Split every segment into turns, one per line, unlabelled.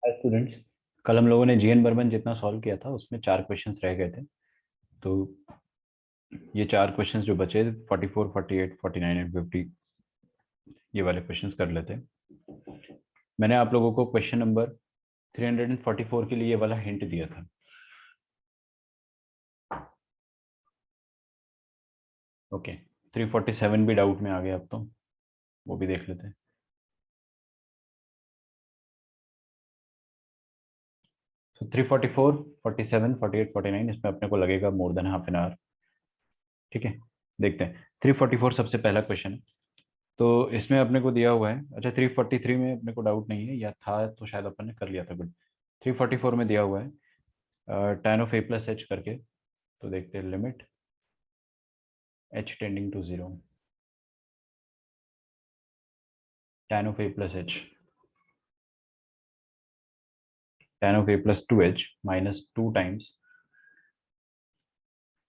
Hi students, कल हम लोगों ने जीएन बर्मन जितना सॉल्व किया था उसमें 4 क्वेश्चंस रह गए थे। तो ये 4 क्वेश्चंस जो बचे 44, 48, 49 एंड 50, ये वाले क्वेश्चंस कर लेते हैं। मैंने आप लोगों को क्वेश्चन नंबर 344 के लिए ये वाला हिंट दिया था। ओके, 347 भी डाउट में आ गया, अब तो वो भी देख लेते हैं। तो 344, 47, 48, 49 इसमें अपने को लगेगा more than half an hour. ठीक है, देखते हैं। 344 सबसे पहला क्वेश्चन है। तो इसमें अपने को दिया हुआ है, अच्छा 343 में अपने को डाउट नहीं है, या था तो शायद अपन ने कर लिया था, गुड। 344 में दिया हुआ है tan of a plus h करके। तो देखते हैं, limit h tending to 0, tan of a plus h, tan of a plus 2h minus 2 times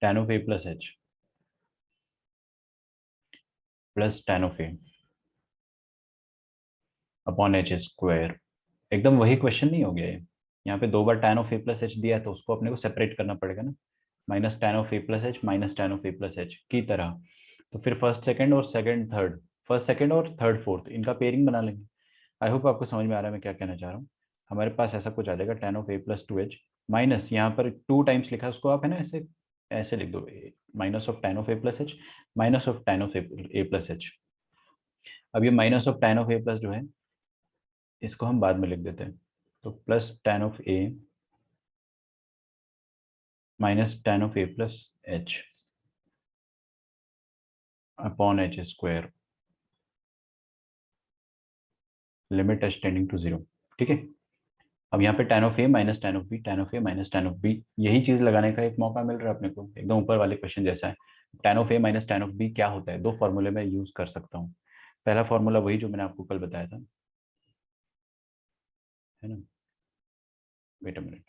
tan of a plus h plus tan of a upon h square. एकदम वही question नहीं हो गया ये? यहाँ पे 2 बार tan of a plus H दिया है तो उसको अपने को सेपरेट करना पड़ेगा ना। Minus tan of a plus H minus tan of a plus H की तरह। तो फिर फर्स्ट सेकंड और सेकंड थर्ड, फर्स्ट सेकंड और थर्ड फोर्थ, इनका पेयरिंग बना लेंगे। आई होप आपको समझ में आ रहा है मैं क्या कहना चाह रहा हूँ। हमारे पास ऐसा कुछ आ जाएगा, tan of a plus 2h minus, यहाँ पर 2 टाइम्स लिखा है उसको आप है ना, ऐसे ऐसे लिख दो, minus of tan of a plus H minus of tan of a plus H. अब ये minus of tan of a plus जो है, इसको हम बाद में लिख देते हैं। तो plus tan of a minus tan of a plus h upon h square, limit h tending to 0। ठीक है, अब यहाँ पे tan of a minus tan of b, tan of a minus tan of b, यही चीज लगाने का एक मौका मिल रहा है अपने को, एकदम ऊपर वाले क्वेश्चन जैसा है। tan of a minus tan of b क्या होता है? दो फॉर्मूले में यूज कर सकता हूँ। पहला फॉर्मूला वही जो मैंने आपको कल बताया था, है ना। वेट अ मिनट,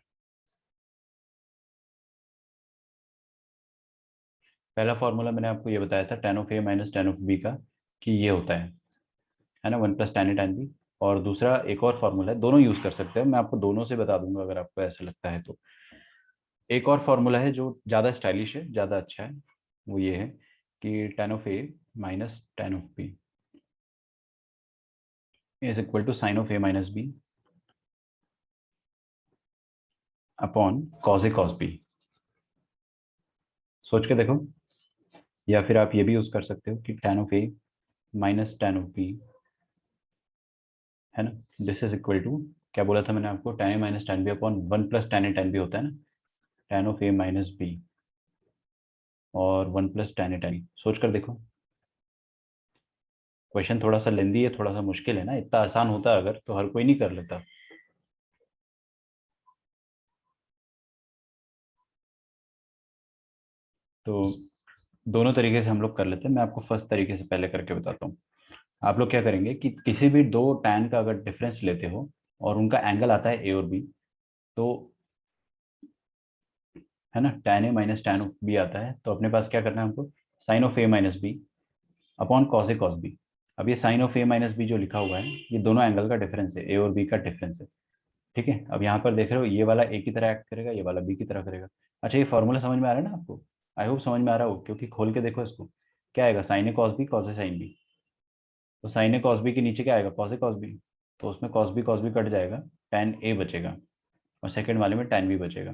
पहला फॉर्मूला मैंने आपको ये बताया था tan of a minus tan of b का, कि ये होता है ना, 1 plus tan a tan b। और दूसरा एक और फॉर्मूला है, दोनों यूज कर सकते हैं, मैं आपको दोनों से बता दूंगा अगर आपको ऐसा लगता है तो। एक और फॉर्मूला है जो ज़्यादा स्टाइलिश है, ज़्यादा अच्छा है, वो ये है कि tan of a minus tan of b is equal to sine of a minus b upon cos a cos b. सोच के देखो, या फिर आप ये भी यूज कर सकते हो कि tan of a minus tan of b, है ना, दिस इज इक्वल टू, क्या बोला था मैंने आपको, tan a minus tan b upon 1 plus tan a tan b होता है ना, tan of a minus b और 1 plus tan a tan b। सोच कर देखो, क्वेश्चन थोड़ा सा लेंदी है, थोड़ा सा मुश्किल है ना, इतना आसान होता अगर तो हर कोई नहीं कर लेता। तो दोनों तरीके से हम लोग कर लेते हैं, मैं आपको फर्स्ट तरीके से पहले करके बताता हूँ। आप लोग क्या करेंगे कि किसी भी दो टैन का अगर डिफरेंस लेते हो और उनका एंगल आता है ए और बी, तो है ना, tan a minus tan of b आता है, तो अपने पास क्या करना है हमको, sine of a minus b upon cos a cos b. अब ये sine of a minus b जो लिखा हुआ है, ये दोनों एंगल का डिफरेंस है, ए और बी का डिफरेंस है। ठीक है, अब यहाँ पर देख रहे हो ये वाला ए की तरह एक्ट करेगा, ये वाला बी की तरह करेगा। अच्छा, ये फॉर्मूला समझ में आ रहा है ना आपको? आई होप समझ में आ रहा हो, क्योंकि खोल के देखो इसको, क्या आएगा, sign A cos B cos A sine B. तो साइन ए कॉस बी के नीचे क्या आएगा, कॉस ए कॉस बी। तो उसमें कॉस बी कट जाएगा, tan ए बचेगा, और सेकंड वाले में tan बी बचेगा।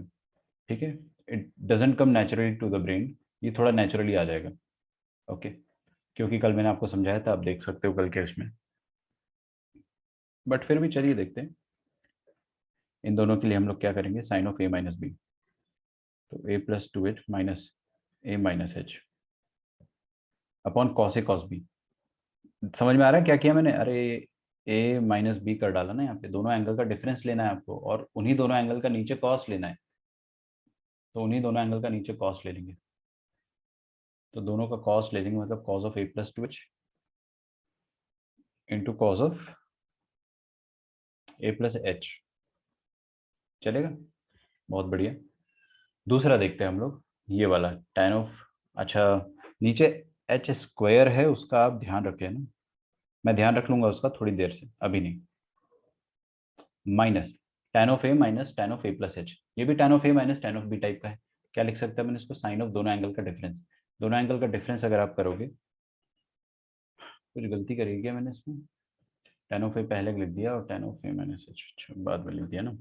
ठीक है, it doesn't come naturally to the brain, ये थोड़ा नेचुरली आ जाएगा। ओके, क्योंकि कल मैंने आपको समझाया था, आप देख सकते हो कल के इसमें, बट फिर भी चलिए देखते हैं। इन दोनों के लिए हम लोग क्या करेंगे, sine of a minus b, तो a plus 2h minus a minus h upon cos a cos b. समझ में आ रहा है क्या किया मैंने? अरे, ए माइनस बी कर डाला ना, यहाँ पे दोनों एंगल का डिफरेंस लेना है आपको, और उन्हीं दोनों एंगल का नीचे कॉस लेना है। तो उन्हीं दोनों एंगल का नीचे कॉस ले लेंगे, तो दोनों का कॉस ले लेंगे, मतलब cos of A plus 2h into cos of A plus H. चलेगा, बहुत बढ़िया। दूसरा देखते हैं हम लोग, ये वाला tan ऑफ, अच्छा, नीचे एच स्क्वायर है उसका आप ध्यान रखें ना, मैं ध्यान रख लूंगा उसका थोड़ी देर से, अभी नहीं। Minus tan of a minus tan of A plus h, ये भी tan of a minus tan of b type का है। क्या लिख सकते हैं मैंने इसको, साइन ऑफ दोनों एंगल का डिफरेंस। दोनों एंगल का डिफरेंस अगर आप करोगे, कुछ गलती करी क्या मैंने इसमें, tan ऑफ ए पहले लिख दिया और tan of a minus H बाद में लिख दिया ना।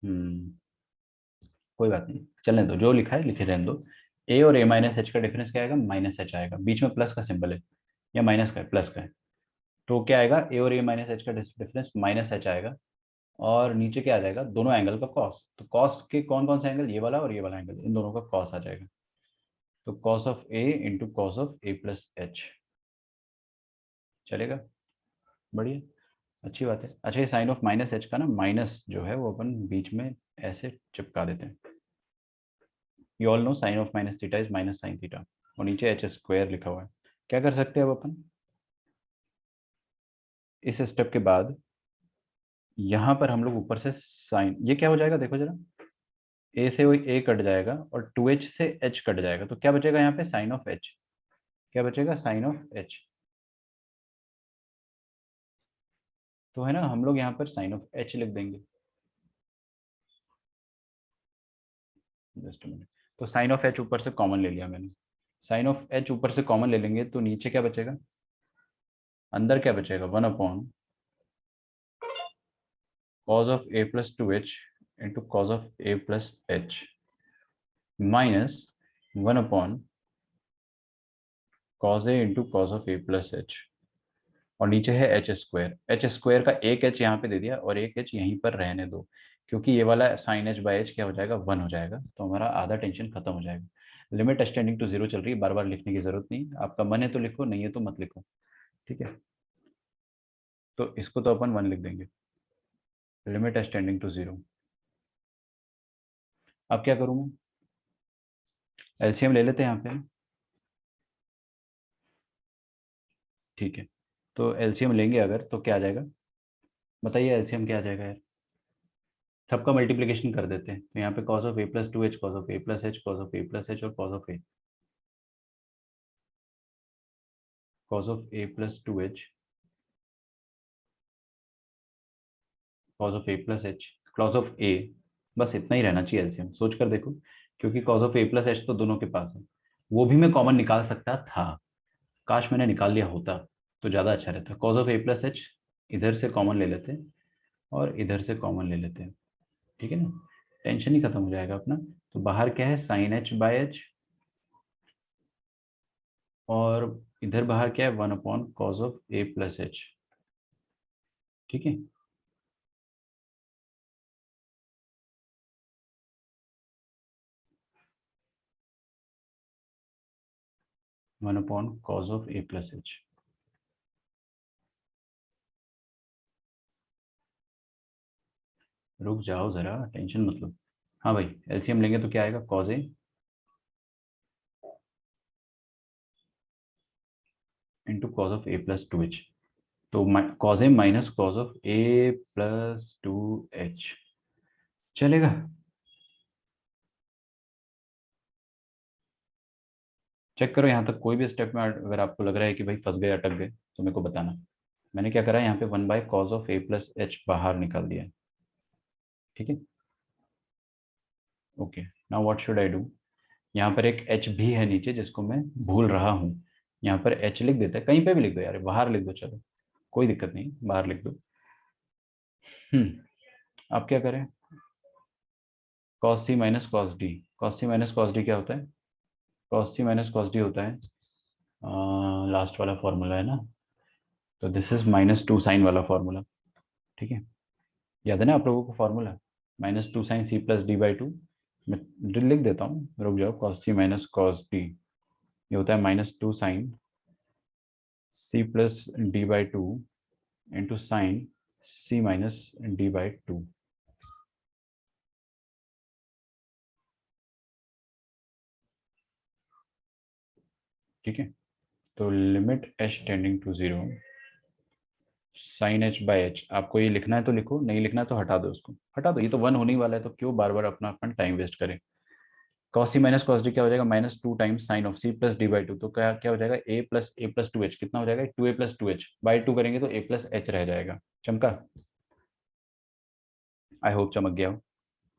हम्म, कोई बात नहीं, चलने दो, जो लिखा है लिखे रहने दो। ए और ए माइनस एच का डिफरेंस क्या आएगा, माइनस एच आएगा, बीच में प्लस का सिंबल है, या माइनस का है, प्लस का है। तो क्या आएगा, ए और ए माइनस एच का डिफरेंस माइनस एच आएगा। और नीचे क्या आ जाएगा, दोनों एंगल का कॉस। तो कॉस के कौन कौन से एंगल, ये वाला और ये वाला एंगल, इन दोनों का कॉस आ जाएगा। तो cos of A into cos of A plus H, चलेगा, बढ़िया, अच्छी बात है। अच्छा, ये साइन ऑफ माइनस एच का ना माइनस जो है वो अपन बीच में ऐसे चिपका देते हैं। You all know sine of minus theta is minus sine theta, और नीचे एच स्क्वायर लिखा हुआ है। क्या कर सकते हैं अब अपन, इस स्टेप के बाद यहाँ पर हम लोग ऊपर से साइन, ये क्या हो जाएगा देखो जरा, ए से वही ए कट जाएगा और 2h से h कट जाएगा, तो क्या बचेगा यहाँ पे, साइन ऑफ h। क्या बचेगा, साइन ऑफ h। तो है ना, हम लोग यहाँ पर साइन ऑफ h लिख देंगे। जस्ट मिनट, तो साइन ऑफ h ऊपर से कॉमन ले लिया मैंने। साइन ऑफ h ऊपर से कॉमन ले लेंगे तो नीचे क्या बचेगा, अंदर क्या बचेगा, 1 upon cos of a plus 2h into cos of a plus h minus 1 upon cos a into cos of a plus h, और नीचे है एच स्क्वायर। एच स्क्वायर का एक एच यहाँ पे दे दिया और एक एच यहीं पर रहने दो, क्योंकि ये वाला साइन एच बाई एच क्या हो जाएगा, 1 हो जाएगा, तो हमारा आधा टेंशन खत्म हो जाएगा। लिमिट एक्सटेंडिंग टू जीरो चल रही है, बार बार लिखने की जरूरत नहीं, आपका मन है तो लिखो, नहीं है तो मत लिखो, ठीक है। तो इसको तो अपन 1 लिख देंगे, लिमिट एक्सटेंडिंग टू जीरो। अब क्या करूँ मैं, एलसीएम ले लेते हैं यहाँ पे, ठीक है। तो एलसीएम लेंगे अगर तो क्या आ जाएगा, बताइए एलसीएम क्या आ जाएगा यार, सबका मल्टीप्लीकेशन कर देते हैं, तो यहाँ पे cos of A plus 2h, cos of A plus h, cos of A plus h और cos of A, cos of A plus 2h, cos of A plus h, cos of A, बस इतना ही रहना चाहिए LCM, सोच कर देखो, क्योंकि cos of A plus H तो दोनों के पास है, वो भी मैं कॉमन निकाल सकता था, काश मैंने निकाल लिया होता तो ज़्यादा अच्छा रहता। Cos of A plus H इधर से कॉमन ले लेते हैं और इधर से कॉमन ले लेते हैं, ठीक है ना, टेंशन ही खत्म हो जाएगा अपना। तो बाहर क्या है, साइन एच बाई एच, और इधर बाहर क्या है, 1 upon cos of A plus h, ठीक है। 1 upon cos of A plus H, रुक जाओ जरा, टेंशन मत लो। हाँ भाई, एलसीएम लेंगे तो क्या आएगा, cause A into cos of A plus 2h, तो cause A minus cos of A plus 2h, चलेगा। चेक करो यहाँ तक, कोई भी स्टेप में अगर आपको लग रहा है कि भाई फंस गए, अटक गए, तो मेरे को बताना। मैंने क्या करा है, यहाँ पे 1/cos of a plus h बाहर निकाल दिया है, ठीक है। Okay, now what should I do, यहाँ पर एक h भी है नीचे जिसको मैं भूल रहा हूँ, यहाँ पर h लिख देते हैं, कहीं पे भी लिख दो यार, बाहर लिख दो, चलो कोई दिक्कत नहीं, बाहर लिख दो। अब क्या करें, cos c minus cos D, cos c minus cos D क्या होता है, cos c minus cos D होता है, लास्ट वाला फॉर्मूला है ना, तो दिस इज -2 sin वाला फॉर्मूला, ठीक है। याद है ना आप लोगों को formula, -2 sin c plus d/2, मैं लिख देता हूँ, रुक जाओ, cos c minus cos d, ये होता है -2 sin c plus d/2 into sine c minus d/2, ठीक है। तो limit h tending to zero, sine h by h, आपको ये लिखना है तो लिखो, नहीं लिखना है तो हटा दो, उसको हटा दो, ये तो 1 होने ही वाला है, तो क्यों बार बार अपना अपन टाइम वेस्ट करें। Cos C minus cos D क्या हो जाएगा, -2 times sine of C plus डी/2, तो क्या क्या हो जाएगा, a प्लस 2h, कितना हो जाएगा, 2a प्लस 2h, बाई 2 करेंगे तो a प्लस h रह जाएगा, चमका। आई होप चमक गया हो,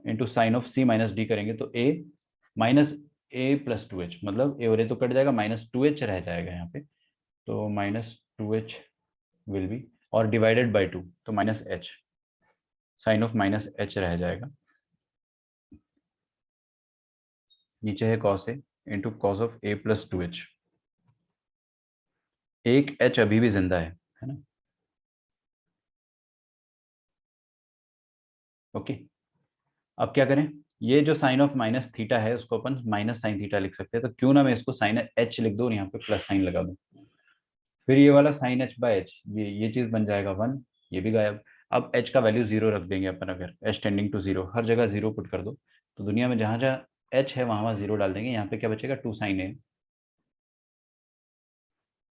into sine of c minus d करेंगे तो a minus a plus two h, मतलब ए और ए तो कट जाएगा, माइनस टू एच रह जाएगा यहाँ पे, तो minus two h will be, और डिवाइडेड बाई टू तो minus h, sine of minus h रह जाएगा, नीचे है cos a into cos of A plus two h, एक एच अभी भी जिंदा है ना। ओके, अब क्या करें, ये जो साइन ऑफ माइनस थीटा है उसको अपन माइनस साइन थीटा लिख सकते हैं, तो क्यों ना मैं इसको साइन एच लिख दूं और यहाँ पे प्लस साइन लगा दूं, फिर ये वाला साइन एच बाय एच, ये चीज बन जाएगा वन, ये भी गायब। अब एच का वैल्यू जीरो रख देंगे अपन, अगर एच टेंडिंग टू जीरो, हर जगह जीरो पुट कर दो, तो दुनिया में जहां जहां एच है वहां वहां जीरो डाल देंगे, यहाँ पे क्या बचेगा, टू साइन ए,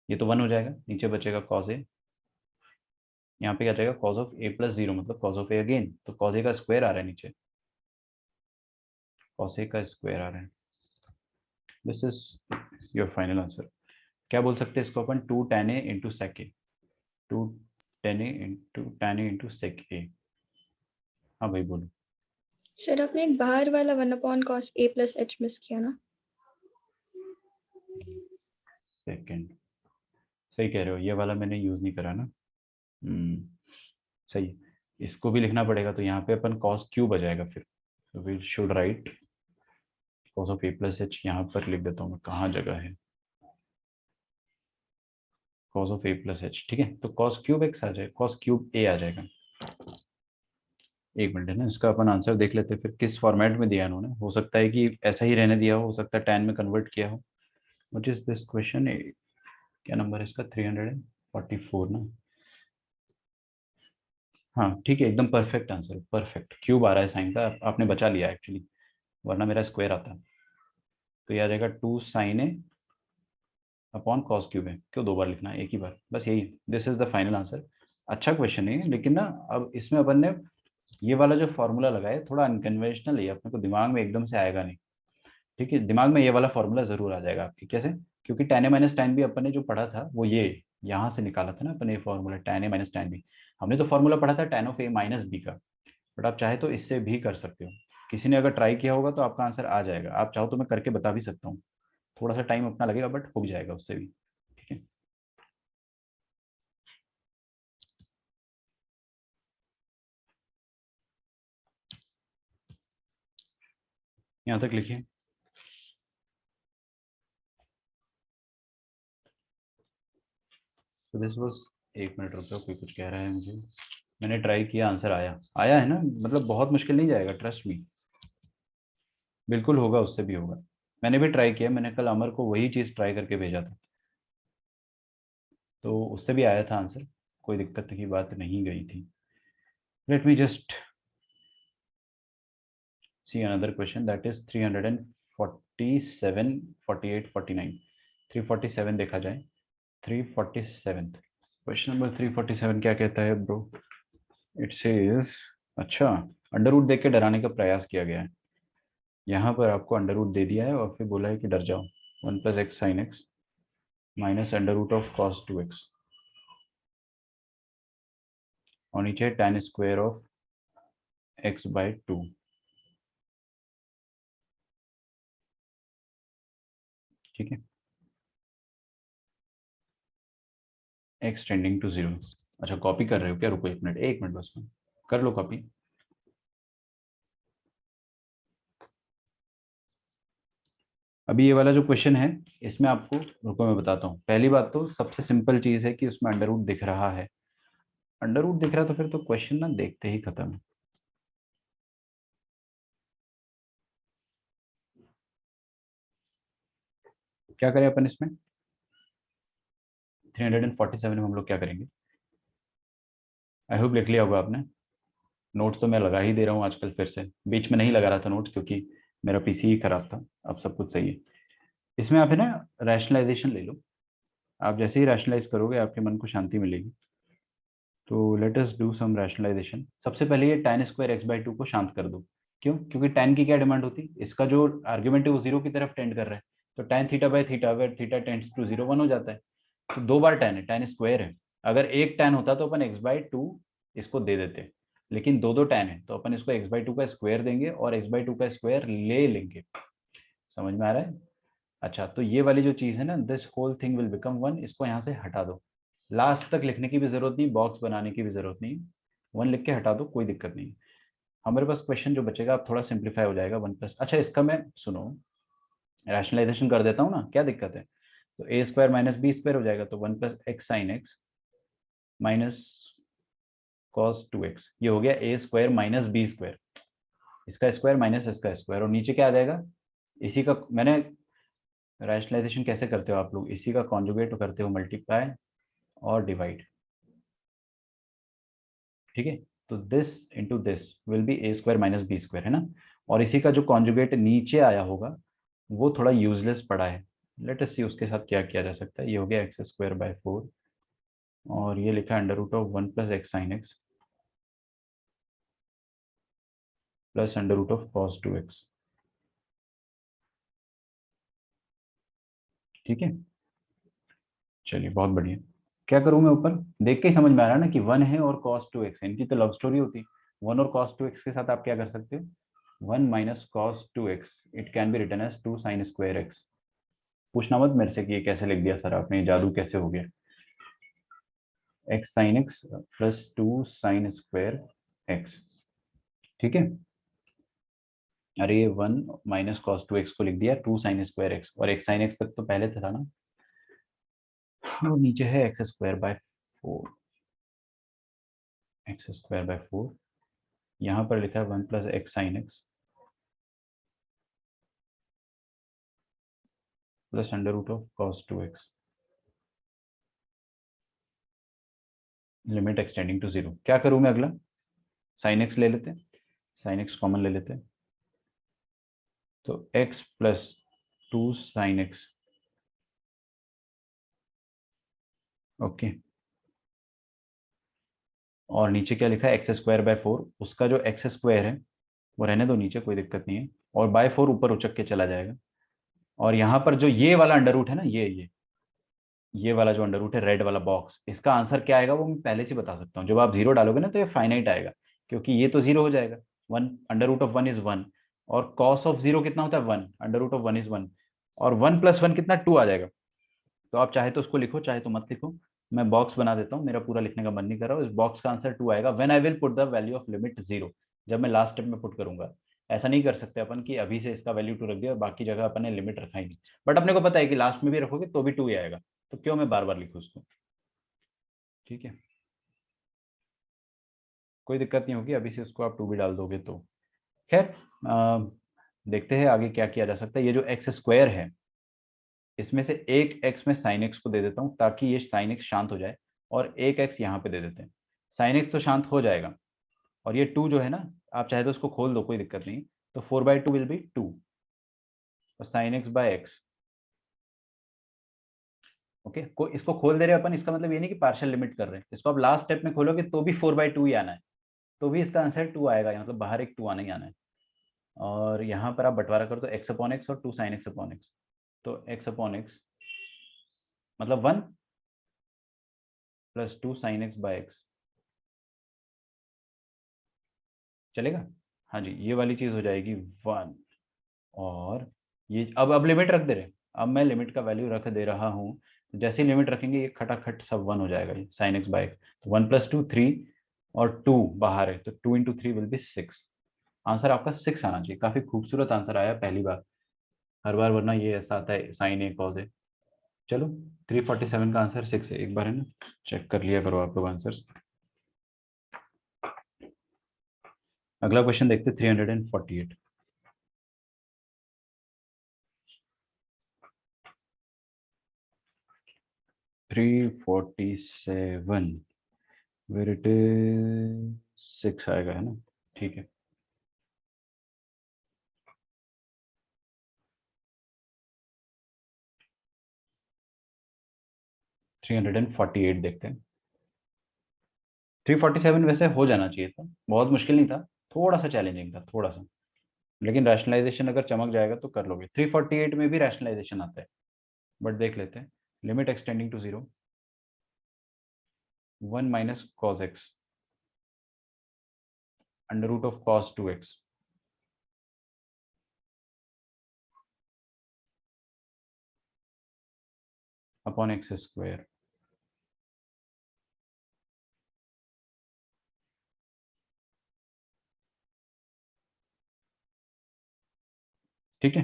ये तो वन हो जाएगा, नीचे बचेगा कॉस ए, यहाँ पे क्या जाएगा cos of A plus zero, मतलब कॉस ऑफ ए अगेन, तो कॉस ए का स्क्वायर आ रहा है नीचे, कॉस ए का स्क्वायर आ रहा है, this is your final answer. क्या बोल सकते हैं इसको अपन, two tan A into sec A, two tan A into sec A. हाँ भाई बोलो।
सर आपने एक बाहर वाला 1/cos a plus H miss किया ना।
सेकेंड, सही कह रहे हो, ये वाला मैंने यूज नहीं करा ना। सही, इसको भी लिखना पड़ेगा, तो यहाँ पे अपन कॉस क्यूब आ जाएगा फिर, तो we should write cos of A plus h, यहाँ पर लिख देता हूँ मैं, कहाँ जगह है, cos of A plus h, ठीक है, तो कॉस क्यूब एक्स आ जाएगा, कॉस क्यूब ए आ जाएगा। एक मिनट है ना, इसका अपन आंसर देख लेते हैं फिर, किस फॉर्मेट में दिया इन्होंने, हो सकता है कि ऐसा ही रहने दिया हो सकता है टैन में कन्वर्ट किया हो। व्हाट इज दिस क्वेश्चन, क्या नंबर है इसका, 344 ना। हाँ ठीक है, एकदम परफेक्ट आंसर, परफेक्ट, क्यूब आ रहा है साइन का, आपने बचा लिया एक्चुअली, वरना मेरा स्क्वायर आता। तो ये आ जाएगा two sine a upon cos cube है, क्यों दो बार लिखना है, एक ही बार बस, यही, this is the final answer. अच्छा क्वेश्चन है लेकिन ना, अब इसमें अपन ने ये वाला जो फॉर्मूला लगाया थोड़ा अनकन्वेंशनल है, अपने को दिमाग में एकदम से आएगा नहीं, ठीक है, दिमाग में ये वाला फॉर्मूला जरूर आ जाएगा आपके, कैसे, क्योंकि tan a minus tan B अपन ने जो पढ़ा था वो ये यहाँ से निकाला था ना अपन, ये formula tan a minus tan b, हमने तो फॉर्मूला पढ़ा था tan of a minus b का, बट आप चाहे तो इससे भी कर सकते हो, किसी ने अगर ट्राई किया होगा तो आपका आंसर आ जाएगा, आप चाहो तो मैं करके बता भी सकता हूँ, थोड़ा सा टाइम अपना लगेगा बट हो जाएगा उससे भी, ठीक है। यहाँ तक लिखिए। तो दिस वाज, एक मिनट रुको, कोई कुछ कह रहा है मुझे, मैंने ट्राई किया, आंसर आया, आया है ना, मतलब बहुत मुश्किल नहीं जाएगा, ट्रस्ट मी, बिल्कुल होगा, उससे भी होगा, मैंने भी ट्राई किया, मैंने कल अमर को वही चीज़ ट्राई करके भेजा था, तो उससे भी आया था आंसर, कोई दिक्कत की बात नहीं गई थी। Let me just see another question, that is 347, 48, 49, 347 देखा जाए, 347, क्वेश्चन नंबर 347 क्या कहता है ब्रो, इट सेज, अच्छा, अंडर रूट देख के डराने का प्रयास किया गया है, यहाँ पर आपको अंडर रूट दे दिया है और फिर बोला है कि डर जाओ, one plus x sine x minus under root of cos two x, और नीचे tan square of x by two, ठीक है, एक्स टेंडिंग टू जीरो। अच्छा कॉपी कर रहे हो क्या, रुको एक मिनट बस में, कर लो कॉपी। अभी ये वाला जो क्वेश्चन है, इसमें आपको, रुको मैं बताता हूँ, पहली बात तो सबसे सिंपल चीज है कि उसमें अंडर रूट दिख रहा है, अंडर रूट दिख रहा है तो फिर तो क्वेश्चन ना देखते ही खत्म है। क्या करें अपन इसमें, 347 में हम लोग क्या करेंगे, आई होप लिख लिया होगा आपने, नोट्स तो मैं लगा ही दे रहा हूँ आजकल, फिर से बीच में नहीं लगा रहा था नोट्स क्योंकि मेरा पीसी ही खराब था, अब सब कुछ सही है। इसमें आप है ना रैशनलाइजेशन ले लो, आप जैसे ही रैशनलाइज करोगे आपके मन को शांति मिलेगी, तो let us do some rationalization. सबसे पहले ये tan square x by two को शांत कर दो, क्यों, क्योंकि tan की क्या डिमांड होती है, इसका जो आर्ग्यूमेंट है वो जीरो की तरफ टेंड कर रहा है, तो tan थीटा बाई थीटा अगर theta tends to zero one हो जाता है, तो दो बार tan है, tan स्क्वायर है, अगर एक tan होता तो अपन एक्स बाई टू इसको दे देते, लेकिन दो दो tan है, तो अपन इसको x/2 का स्क्वायर देंगे और x/2 का स्क्वायर ले लेंगे। समझ में आ रहा है? अच्छा, तो ये वाली जो चीज़ है ना, this whole thing will become 1, इसको यहाँ से हटा दो। लास्ट तक लिखने की भी जरूरत नहीं, बॉक्स बनाने की भी जरूरत नहीं, 1 लिख के हटा दो, कोई दिक्कत नहीं। हमारे पास क्वेश्चन जो बचेगा अब थोड़ा सिंप्लीफाई हो जाएगा, 1+, अच्छा इसका मैं सुनो रैशनलाइजेशन कर देता हूँ ना, क्या दिक्कत है? तो a² - b² हो जाएगा, तो 1+x sin x minus cos 2x, ये हो गया a² - b², इसका स्क्वायर माइनस इसका स्क्वायर, और नीचे क्या आ जाएगा? इसी का मैंने रैशनलाइजेशन कैसे करते हो आप लोग, इसी का कॉन्जुगेट करते हो, मल्टीप्लाई और डिवाइड। ठीक है, तो this into this will be a² - b², है ना? और इसी का जो कॉन्जुगेट नीचे आया होगा वो थोड़ा यूजलेस पड़ा है, लेट अस सी उसके साथ क्या किया जा सकता है। ये हो गया x²/4, और ये लिखा √1+x sin x plus √cos 2x। ठीक है, चलिए बहुत बढ़िया। क्या करूं मैं? ऊपर देख के ही समझ में आ रहा है ना कि 1 है और cos 2x है, इनकी तो लव स्टोरी होती। 1 और cos 2x के साथ आप क्या कर सकते हो? 1 - cos 2x, it can be written as 2 sin² x। पूछना मत मेरे से कि ये कैसे लिख दिया सर आपने, जादू कैसे हो गया। x sin x plus 2 sin² x। ठीक है, अरे ये 1 - cos 2x को लिख दिया 2 sin² x, और x sin x तक तो पहले था ना, और नीचे है x²/4, x²/4। यहाँ पर लिखा है 1+x sin x plus √cos 2x, limit extending to 0। क्या करूं मैं अगला? sin x ले लेते हैं, sin x कॉमन ले लेते हैं, तो x plus 2 sin x। Okay, और नीचे क्या लिखा है? x²/4, उसका जो x² है वो रहने दो नीचे, कोई दिक्कत नहीं है, और /4 ऊपर उचक के चला जाएगा। और यहाँ पर जो ये वाला अंडर रूट है ना, ये वाला जो अंडर रूट है, रेड वाला बॉक्स, इसका आंसर क्या आएगा वो मैं पहले से बता सकता हूँ। जब आप 0 डालोगे ना तो ये फाइनाइट आएगा, क्योंकि ये तो 0 हो जाएगा। 1 √1 इज 1, और cos ऑफ 0 कितना होता है? 1, √1 इज 1, और 1 + 1 कितना? 2 आ जाएगा। तो आप चाहे तो उसको लिखो, चाहे तो मत लिखो। मैं बॉक्स बना देता हूँ, मेरा पूरा लिखने का मन नहीं कर रहा। इस बॉक्स का आंसर 2 आएगा when I will put the value of limit 0, जब मैं लास्ट स्टेप में पुट करूंगा। ऐसा नहीं कर सकते अपन कि अभी से इसका वैल्यू 2 रख दिया और बाकी जगह अपन ने लिमिट रखा ही नहीं। बट अपने को पता है कि लास्ट में भी रखोगे तो भी 2 ही आएगा, तो क्यों मैं बार बार लिखूँ उसको। ठीक है, कोई दिक्कत नहीं होगी, अभी से उसको आप 2 भी डाल दोगे तो। खैर, देखते हैं आगे क्या किया जा सकता है। ये जो x² है, इसमें से एक x में sin x को दे देता हूँ ताकि ये sin x शांत हो जाए, और एक x यहाँ पे दे देते हैं। sin x तो शांत हो जाएगा, और ये 2 जो है ना, आप चाहे तो उसको खोल दो, कोई दिक्कत नहीं। तो 4/2 विल बी 2, और sin x/x। ओके, को इसको खोल दे रहे हैं अपन, इसका मतलब ये नहीं कि पार्शियल लिमिट कर रहे हैं, इसको आप लास्ट स्टेप में खोलोगे तो भी 4/2 ही आना है, तो भी इसका आंसर 2 आएगा, मतलब बाहर एक 2 आना ही आना है। और यहाँ पर आप बंटवारा कर दो x/x और 2 sin x/x, तो x/x मतलब 1 + 2 sin x/x। चलेगा? हाँ जी, ये वाली चीज हो जाएगी 1। और ये अब लिमिट रख दे रहे हैं, अब मैं लिमिट का वैल्यू रख दे रहा हूँ। तो जैसे ही लिमिट रखेंगे ये खटाखट सब 1 हो जाएगा, ये sin x/x। तो 1 + 2 3, और 2 बाहर है, तो 2 × 3 विल बी 6। आंसर आपका 6 आना चाहिए। काफी खूबसूरत आंसर आया पहली बार, हर बार वरना ये ऐसा आता है sin a cos a। चलो, 347 का आंसर 6 है, एक बार है ना चेक कर लिया करो आप लोग आंसर। अगला क्वेश्चन देखते 348। 347 वेर इट इज 6 आएगा, है ना? ठीक है, 348 देखते हैं। 347 वैसे हो जाना चाहिए था, बहुत मुश्किल नहीं था, थोड़ा सा चैलेंजिंग था, थोड़ा सा। लेकिन रैशनलाइजेशन अगर चमक जाएगा तो कर लोगे। 348 में भी रैशनलाइजेशन आता है, बट देख लेते हैं। Limit extending to 0, 1 - cos x under root of cos 2x upon x square. ठीक है,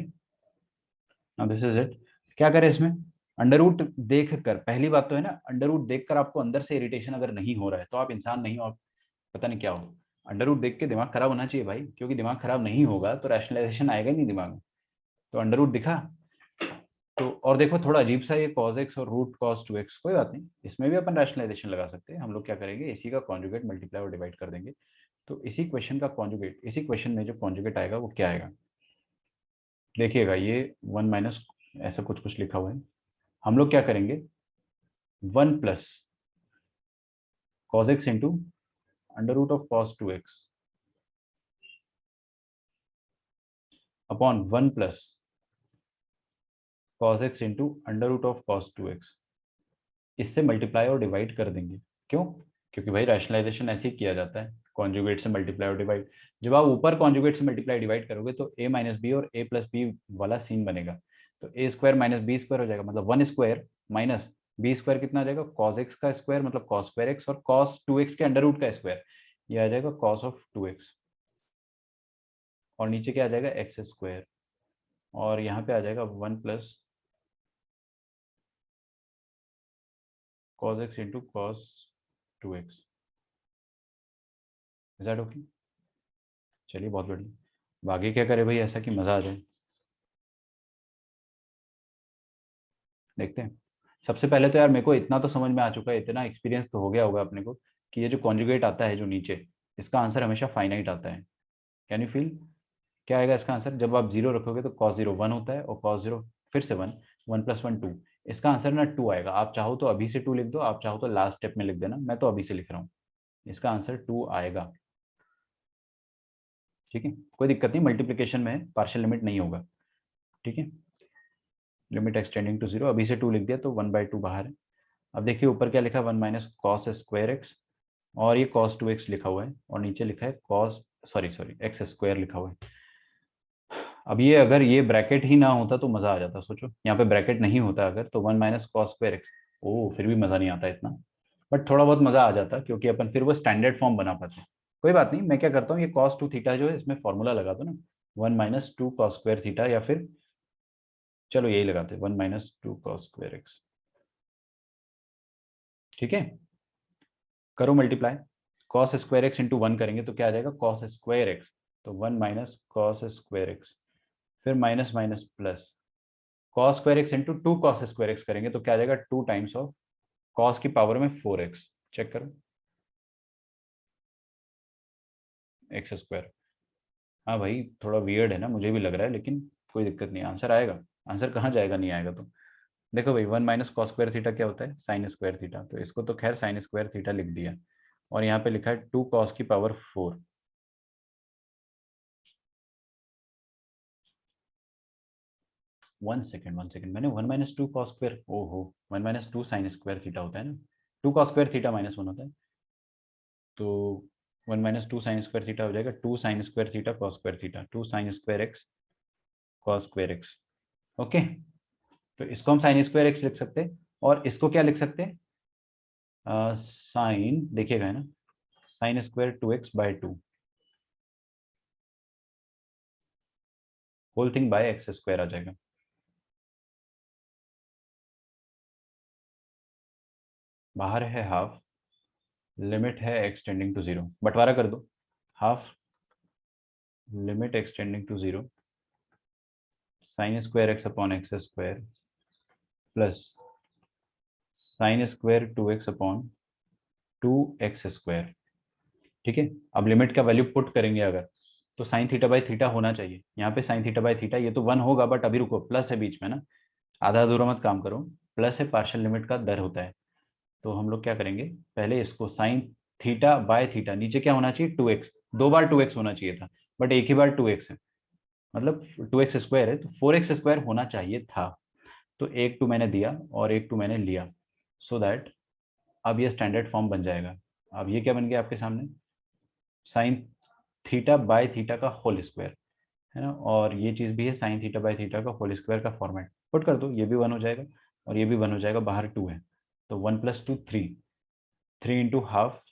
नाउ दिस इज इट। क्या करें इसमें, अंडर रूट देख कर, पहली बात तो है ना, अंडर रूट देख कर आपको अंदर से इरिटेशन अगर नहीं हो रहा है तो आप इंसान नहीं हो, आप पता नहीं क्या हो। अंडर रूट देख के दिमाग खराब होना चाहिए भाई, क्योंकि दिमाग खराब नहीं होगा तो रैशनलाइजेशन आएगा ही नहीं दिमाग में। तो अंडर रूट दिखा तो, और देखो थोड़ा अजीब सा ये cos x और रूट cos 2x, कोई बात नहीं, इसमें भी अपन रैशनलाइजेशन लगा सकते हैं। हम लोग क्या करेंगे, इसी का कॉन्जुगेट मल्टीप्लाई और डिवाइड कर देंगे। तो इसी क्वेश्चन का कॉन्जुगेट, इसी क्वेश्चन में जो कॉन्जुगेट आएगा वो क्या आएगा, देखिएगा ये 1 माइनस ऐसा कुछ कुछ लिखा हुआ है। हम लोग क्या करेंगे, 1 plus cos x into under root of cos 2x upon 1 plus cos x into under root of cos 2x, इससे मल्टीप्लाई और डिवाइड कर देंगे। क्यों, क्योंकि भाई रैशनलाइजेशन ऐसे ही किया जाता है, कॉन्जुगेट से मल्टीप्लाई और डिवाइड। जब आप ऊपर कॉन्जुगेट से मल्टीप्लाई डिवाइड करोगे तो a माइनस बी और a प्लस बी वाला सीन बनेगा। तो a square minus b square हो जाएगा, मतलब 1 स्क्वायर माइनस बी स्क्वायर कितना आ जाएगा, कॉस एक्स का स्क्वायर मतलब कॉस स्क्वायर एक्स, और कॉस 2x के अंडर रूट का स्क्वायर, ये आ जाएगा कॉस ऑफ 2x, और नीचे क्या आ जाएगा एक्स स्क्वायर, और यहाँ पे आ जाएगा 1 plus cos x into cos 2x। Is that okay? चलिए बहुत बढ़िया। अब आगे क्या करें भाई ऐसा कि मज़ा आ जाए, देखते हैं। सबसे पहले तो यार मेरे को इतना तो समझ में आ चुका है, इतना एक्सपीरियंस तो हो गया होगा अपने को, कि ये जो कॉन्जुगेट आता है जो नीचे, इसका आंसर हमेशा फाइनाइट आता है। कैन यू फील, क्या आएगा इसका आंसर, जब आप जीरो रखोगे तो कॉस जीरो 1 होता है, और कॉस जीरो फिर से 1, 1 प्लस 1 2, इसका आंसर ना 2 आएगा। आप चाहो तो अभी से 2 लिख दो, आप चाहो तो लास्ट स्टेप में लिख देना, मैं तो अभी से लिख रहा हूँ। इसका आंसर 2 आएगा। ठीक है, कोई दिक्कत नहीं, मल्टीप्लीकेशन में पार्शियल लिमिट नहीं होगा। ठीक है, लिमिट एक्सटेंडिंग टू जीरो, अभी से 2 लिख दिया तो 1/2 बाहर है। अब देखिए ऊपर क्या लिखा है, 1 माइनस कॉस स्क्वायर एक्स, और ये कॉस 2x लिखा हुआ है, और नीचे लिखा है cos sorry sorry x square लिखा हुआ है। अब ये अगर ये ब्रैकेट ही ना होता तो मजा आ जाता, सोचो यहाँ पे ब्रैकेट नहीं होता अगर, तो 1 माइनस कॉस स्क्वायर एक्स, ओ फिर भी मजा नहीं आता इतना, बट थोड़ा बहुत मजा आ जाता, क्योंकि अपन फिर वो स्टैंडर्ड फॉर्म बना पाते हैं। कोई बात नहीं, मैं क्या करता हूँ, ये कॉस 2 थीटा जो है इसमें फॉर्मूला लगा दो ना, 1 माइनस 2 कॉस स्क्वायर थीटा, या फिर चलो यही लगाते हैं 1 माइनस 2 कॉस स्क्वायर एक्स। ठीक है, करो multiply, cos square x into 1 करेंगे तो क्या आ जाएगा, कॉस स्क्वायर एक्स, तो 1 माइनस कॉस स्क्वायर एक्स, फिर minus minus plus cos square x into 2 cos square x करेंगे तो क्या आ जाएगा, 2 टाइम्स ऑफ कॉस की पावर में 4x। चेक करो, एक्स स्क्वायर। हाँ भाई थोड़ा वियर्ड है ना, मुझे भी लग रहा है, लेकिन कोई दिक्कत नहीं, आंसर आएगा। आंसर कहाँ जाएगा नहीं आएगा तो। देखो भाई 1 माइनस कॉस स्क्वायर थीटा क्या होता है, साइन स्क्वायर थीटा, तो इसको तो खैर साइन स्क्वायर थीटा लिख दिया, और यहाँ पे लिखा है 2 कॉस की पावर 4। 1 सेकेंड 1 सेकेंड, मैंने 1 माइनस 2 कॉस स्क्वायर, ओहो 1 माइनस 2 साइन स्क्वायर थीटा होता है ना, 2 कॉस स्क्वायर थीटा माइनस 1 होता है, तो 1 माइनस 2 साइन स्क्वायर थीटा हो जाएगा 2 sine square theta cos square theta, 2 sine square x cos square x. Okay, तो इसको हम साइन स्क्वायर एक्स लिख सकते हैं, और इसको क्या लिख सकते हैं, साइन देखिएगा है ना, sine square 2x/2 whole thing by X square आ जाएगा। बाहर है हाफ, लिमिट है एक्सटेंडिंग टू जीरो, बंटवारा कर दो, half limit extending to zero sine square x upon x square plus sine square 2x upon 2x square. ठीक है, अब लिमिट का वैल्यू पुट करेंगे अगर, तो साइन थीटा बाई थीटा होना चाहिए, यहाँ पे साइन थीटा बाई थीटा, ये तो 1 होगा, बट अभी रुको, प्लस है बीच में ना, आधा अधूरा मत काम करो, प्लस है पार्शियल लिमिट का दर होता है। तो हम लोग क्या करेंगे, पहले इसको साइन थीटा बाय थीटा, नीचे क्या होना चाहिए 2x, 2 बार 2x होना चाहिए था, बट एक ही बार 2x है, मतलब 2x स्क्वायर है, तो 4x स्क्वायर होना चाहिए था। तो एक 2 मैंने दिया और एक 2 मैंने लिया, सो दैट अब ये स्टैंडर्ड फॉर्म बन जाएगा। अब ये क्या बन गया आपके सामने, साइन थीटा बाय थीटा का होल स्क्वायर, है ना, और ये चीज़ भी है साइन थीटा बाय थीटा का होल स्क्वायर का फॉर्मेट। पुट कर दो, ये भी 1 हो जाएगा और ये भी 1 हो जाएगा, बाहर 2 है तो 1 + 2 3, 3 इंटू हाफ,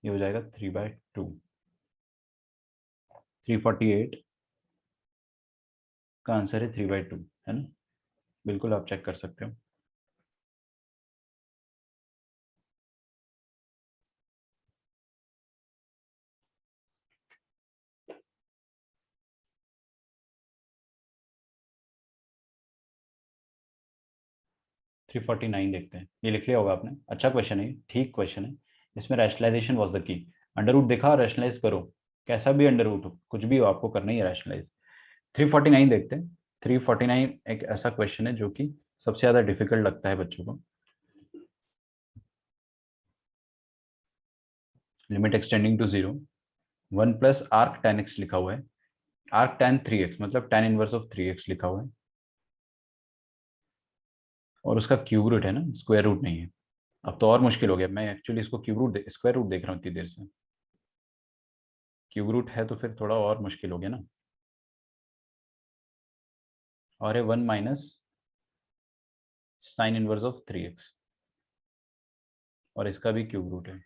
ये हो जाएगा 3/2, 348 का आंसर है 3/2, है ना। बिल्कुल आप चेक कर सकते हो। थ्री 349 देखते हैं, ये लिख लिया होगा आपने। अच्छा क्वेश्चन है, ठीक क्वेश्चन है। इसमें rationalization was the key. Under root देखा, रैशनलाइज करो, कैसा भी अंडर रूट हो, कुछ भी हो, आपको करना ही है रैशनलाइज। 349 देखते हैं। 349 एक ऐसा क्वेश्चन है जो कि सबसे ज्यादा डिफिकल्ट लगता है बच्चों को। Limit extending to 0, 1 + arc tan x लिखा हुआ है, आर्क tan 3x मतलब tan इनवर्स ऑफ 3x लिखा हुआ है, और उसका क्यूब रूट है ना, स्क्वायर रूट नहीं है। अब तो और मुश्किल हो गया, मैं एक्चुअली इसको क्यूब रूट स्क्वायर रूट देख रहा हूँ इतनी देर से। क्यूब रूट है तो फिर थोड़ा और मुश्किल हो गया ना। और है 1 - साइन इनवर्स ऑफ 3x, और इसका भी क्यूब रूट है।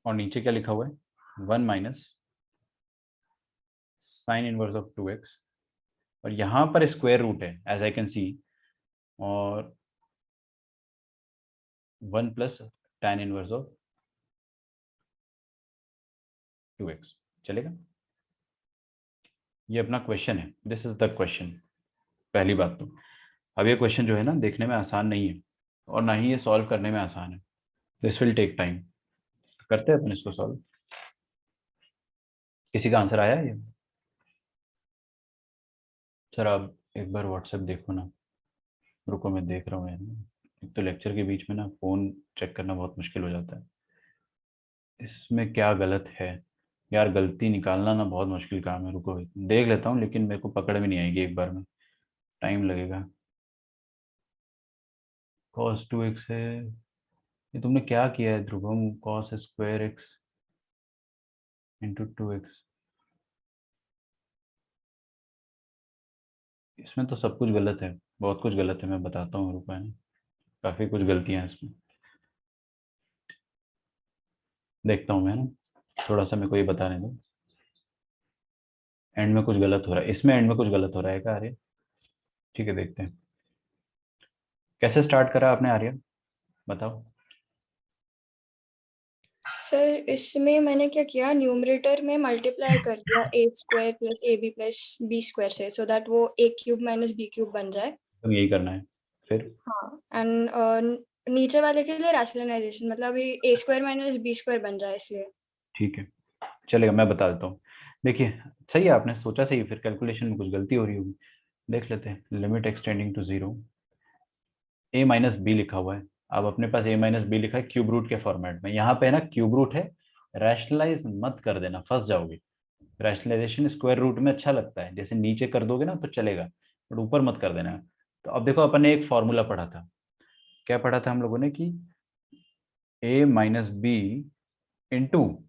और नीचे क्या लिखा हुआ है, 1 - साइन इनवर्स ऑफ 2x, और यहाँ पर स्क्वायर रूट है एज आई कैन सी, और 1 + tan इनवर्स ऑफ 2x। चलेगा, ये अपना क्वेश्चन है, दिस इज द क्वेश्चन। पहली बात तो अब ये क्वेश्चन जो है ना, देखने में आसान नहीं है और ना ही ये सॉल्व करने में आसान है। This will take time. करते हैं अपन इसको सॉल्व। किसी का आंसर आया है ये? सर आप एक बार व्हाट्सएप देखो ना। रुको मैं देख रहा हूँ यार, एक तो लेक्चर के बीच में ना फ़ोन चेक करना बहुत मुश्किल हो जाता है। इसमें क्या गलत है यार, गलती निकालना ना बहुत मुश्किल काम है। रुको देख लेता हूँ, लेकिन मेरे को पकड़ में नहीं आएगी एक बार में, टाइम लगेगा। cos 2x है, ये तुमने क्या किया है ध्रुवम, cos² x इंटू 2x। इसमें तो सब कुछ गलत है, बहुत कुछ गलत है, मैं बताता हूँ, रुको है ना, काफ़ी कुछ गलतियाँ हैं इसमें। देखता हूँ मैं ना, थोड़ा सा मेरे को ये बताने दो। एंड में कुछ गलत हो रहा है इसमें, एंड में कुछ गलत हो रहा है क्या आर्य? ठीक है देखते हैं। कैसे स्टार्ट करा आपने आर्य, बताओ।
सर इसमें मैंने क्या किया, न्यूमरेटर में मल्टीप्लाई कर दिया a² + ab + b² से, सो दैट वो a³ - b³ बन जाए।
तो यही करना है फिर।
हाँ, एंड नीचे वाले के लिए रैशनलाइजेशन, मतलब अभी a² - b² बन जाए इसलिए।
ठीक है, चलेगा, मैं बता देता हूँ। देखिए, सही है, आपने सोचा सही, फिर कैलकुलेशन में कुछ गलती हो रही होगी। देख लेते हैं। Limit extending to 0, a - b लिखा हुआ है। अब अपने पास a - b लिखा है क्यूब रूट के फॉर्मेट में, यहाँ पे है ना क्यूब रूट है। रैशनलाइज मत कर देना, फंस जाओगे। रैशनलाइजेशन स्क्वायर रूट में अच्छा लगता है, जैसे नीचे कर दोगे ना तो चलेगा, बट ऊपर मत कर देना। तो अब देखो, अपन ने एक फॉर्मूला पढ़ा था, क्या पढ़ा था हम लोगों ने कि a - b इंटू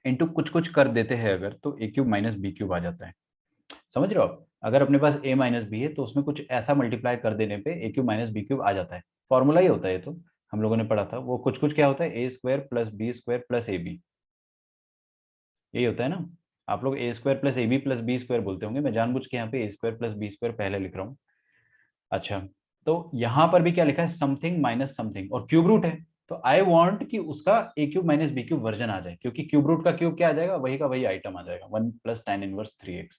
इंटू कुछ कुछ कर देते हैं अगर, तो a³ - b³ आ जाता है। समझ रहे हो आप? अगर अपने पास a - b है तो उसमें कुछ ऐसा मल्टीप्लाई कर देने पे a³ - b³ आ जाता है। फॉर्मूला ही होता है ये तो, हम लोगों ने पढ़ा था। वो कुछ कुछ क्या होता है, a² + b² + ab, यही होता है ना। आप लोग a² + ab + b² बोलते होंगे, मैं जानबूझ के यहाँ पे a² + b² पहले लिख रहा हूँ। अच्छा, तो यहाँ पर भी क्या लिखा है, समथिंग माइनस समथिंग, और क्यूब रूट है। तो आई वांट कि उसका a³ - b³ वर्जन आ जाए, क्योंकि क्यूब रूट का क्यूब क्या आ जाएगा, वही का वही आइटम आ जाएगा, 1 + tan इनवर्स 3x।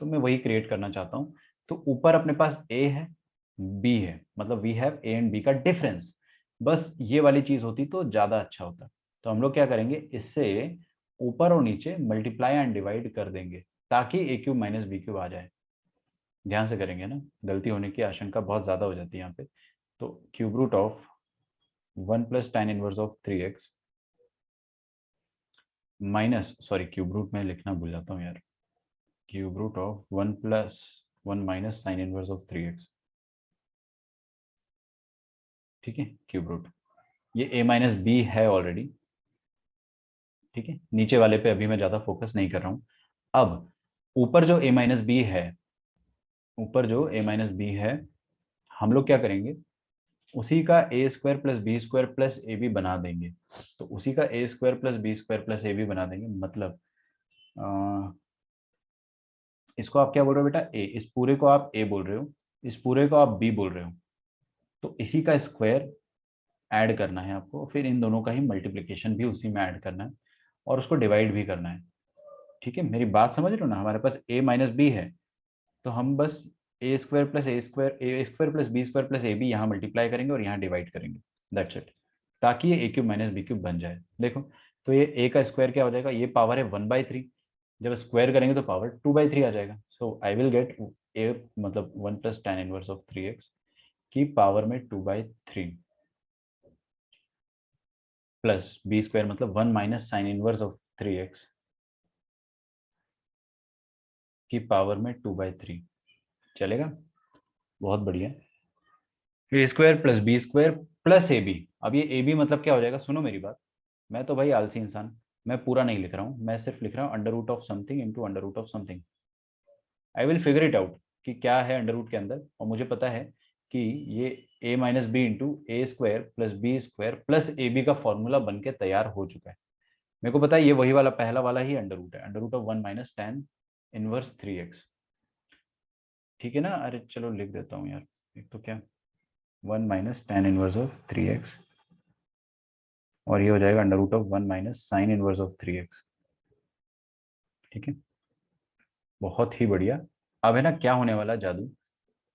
तो मैं वही क्रिएट करना चाहता हूँ। तो ऊपर अपने पास a है, b है, मतलब we have a and b का डिफरेंस। बस ये वाली चीज होती तो ज्यादा अच्छा होता। तो हम लोग क्या करेंगे, इससे ऊपर और नीचे मल्टीप्लाई एंड डिवाइड कर देंगे, ताकि a³ - b³ आ जाए। ध्यान से करेंगे ना, गलती होने की आशंका बहुत ज्यादा हो जाती है यहाँ पे। तो cube root of 1 + tan inverse of 3x minus, sorry cube root में लिखना भूल जाता हूँ यार, cube root of 1 - sine inverse of 3x। ठीक है, क्यूब रूट। ये a माइनस बी है ऑलरेडी, ठीक है। नीचे वाले पे अभी मैं ज्यादा फोकस नहीं कर रहा हूँ। अब ऊपर जो a माइनस बी है, ऊपर जो a माइनस बी है, हम लोग क्या करेंगे, उसी का A square plus B square plus A B बना देंगे। तो उसी का A square plus B square plus A B बना देंगे, मतलब इसको आप क्या बोल रहे हो बेटा, ए, इस पूरे को आप ए बोल रहे हो, इस पूरे को आप बी बोल रहे हो। तो इसी का स्क्वायर ऐड करना है आपको, फिर इन दोनों का ही मल्टीप्लिकेशन भी उसी में ऐड करना है, और उसको डिवाइड भी करना है। ठीक है, मेरी बात समझ रहे हो ना। हमारे पास a माइनस बी है, तो हम बस A square plus B square plus A B यहाँ मल्टीप्लाई करेंगे और यहाँ डिवाइड करेंगे, दैट्स इट, ताकि ये ए क्यूब माइनस बी क्यूब बन जाए। देखो, तो ये ए का स्क्वायर क्या हो जाएगा, ये पावर है 1/3, जब स्क्वायर करेंगे तो पावर 2/3 आ जाएगा। सो आई विल गेट ए मतलब 1 plus tan inverse of 3x की पावर में 2/3 प्लस बी स्क्वायर मतलब 1 minus sine inverse of 3x की पावर में 2/3। चलेगा, बहुत बढ़िया। फिर square plus B square plus ए बी। अब ये ए बी मतलब क्या हो जाएगा, सुनो मेरी बात। मैं तो भाई आलसी इंसान, मैं पूरा नहीं लिख रहा हूँ, मैं सिर्फ लिख रहा हूँ under root of something into under root of something. I will figure it out कि क्या है अंडर रूट के अंदर, और मुझे पता है कि ये A minus B into A square plus B square plus A B का फॉर्मूला बन के तैयार हो चुका है। मेरे को पता है ये वही वाला पहला वाला ही अंडर रूट है, under root of 1 minus tan inverse 3x। ठीक है ना, अरे चलो लिख देता हूँ यार, एक तो क्या, 1 minus tan inverse of 3x, और ये हो जाएगा under root of 1 minus sine inverse of 3x। ठीक है, बहुत ही बढ़िया। अब है ना क्या होने वाला जादू,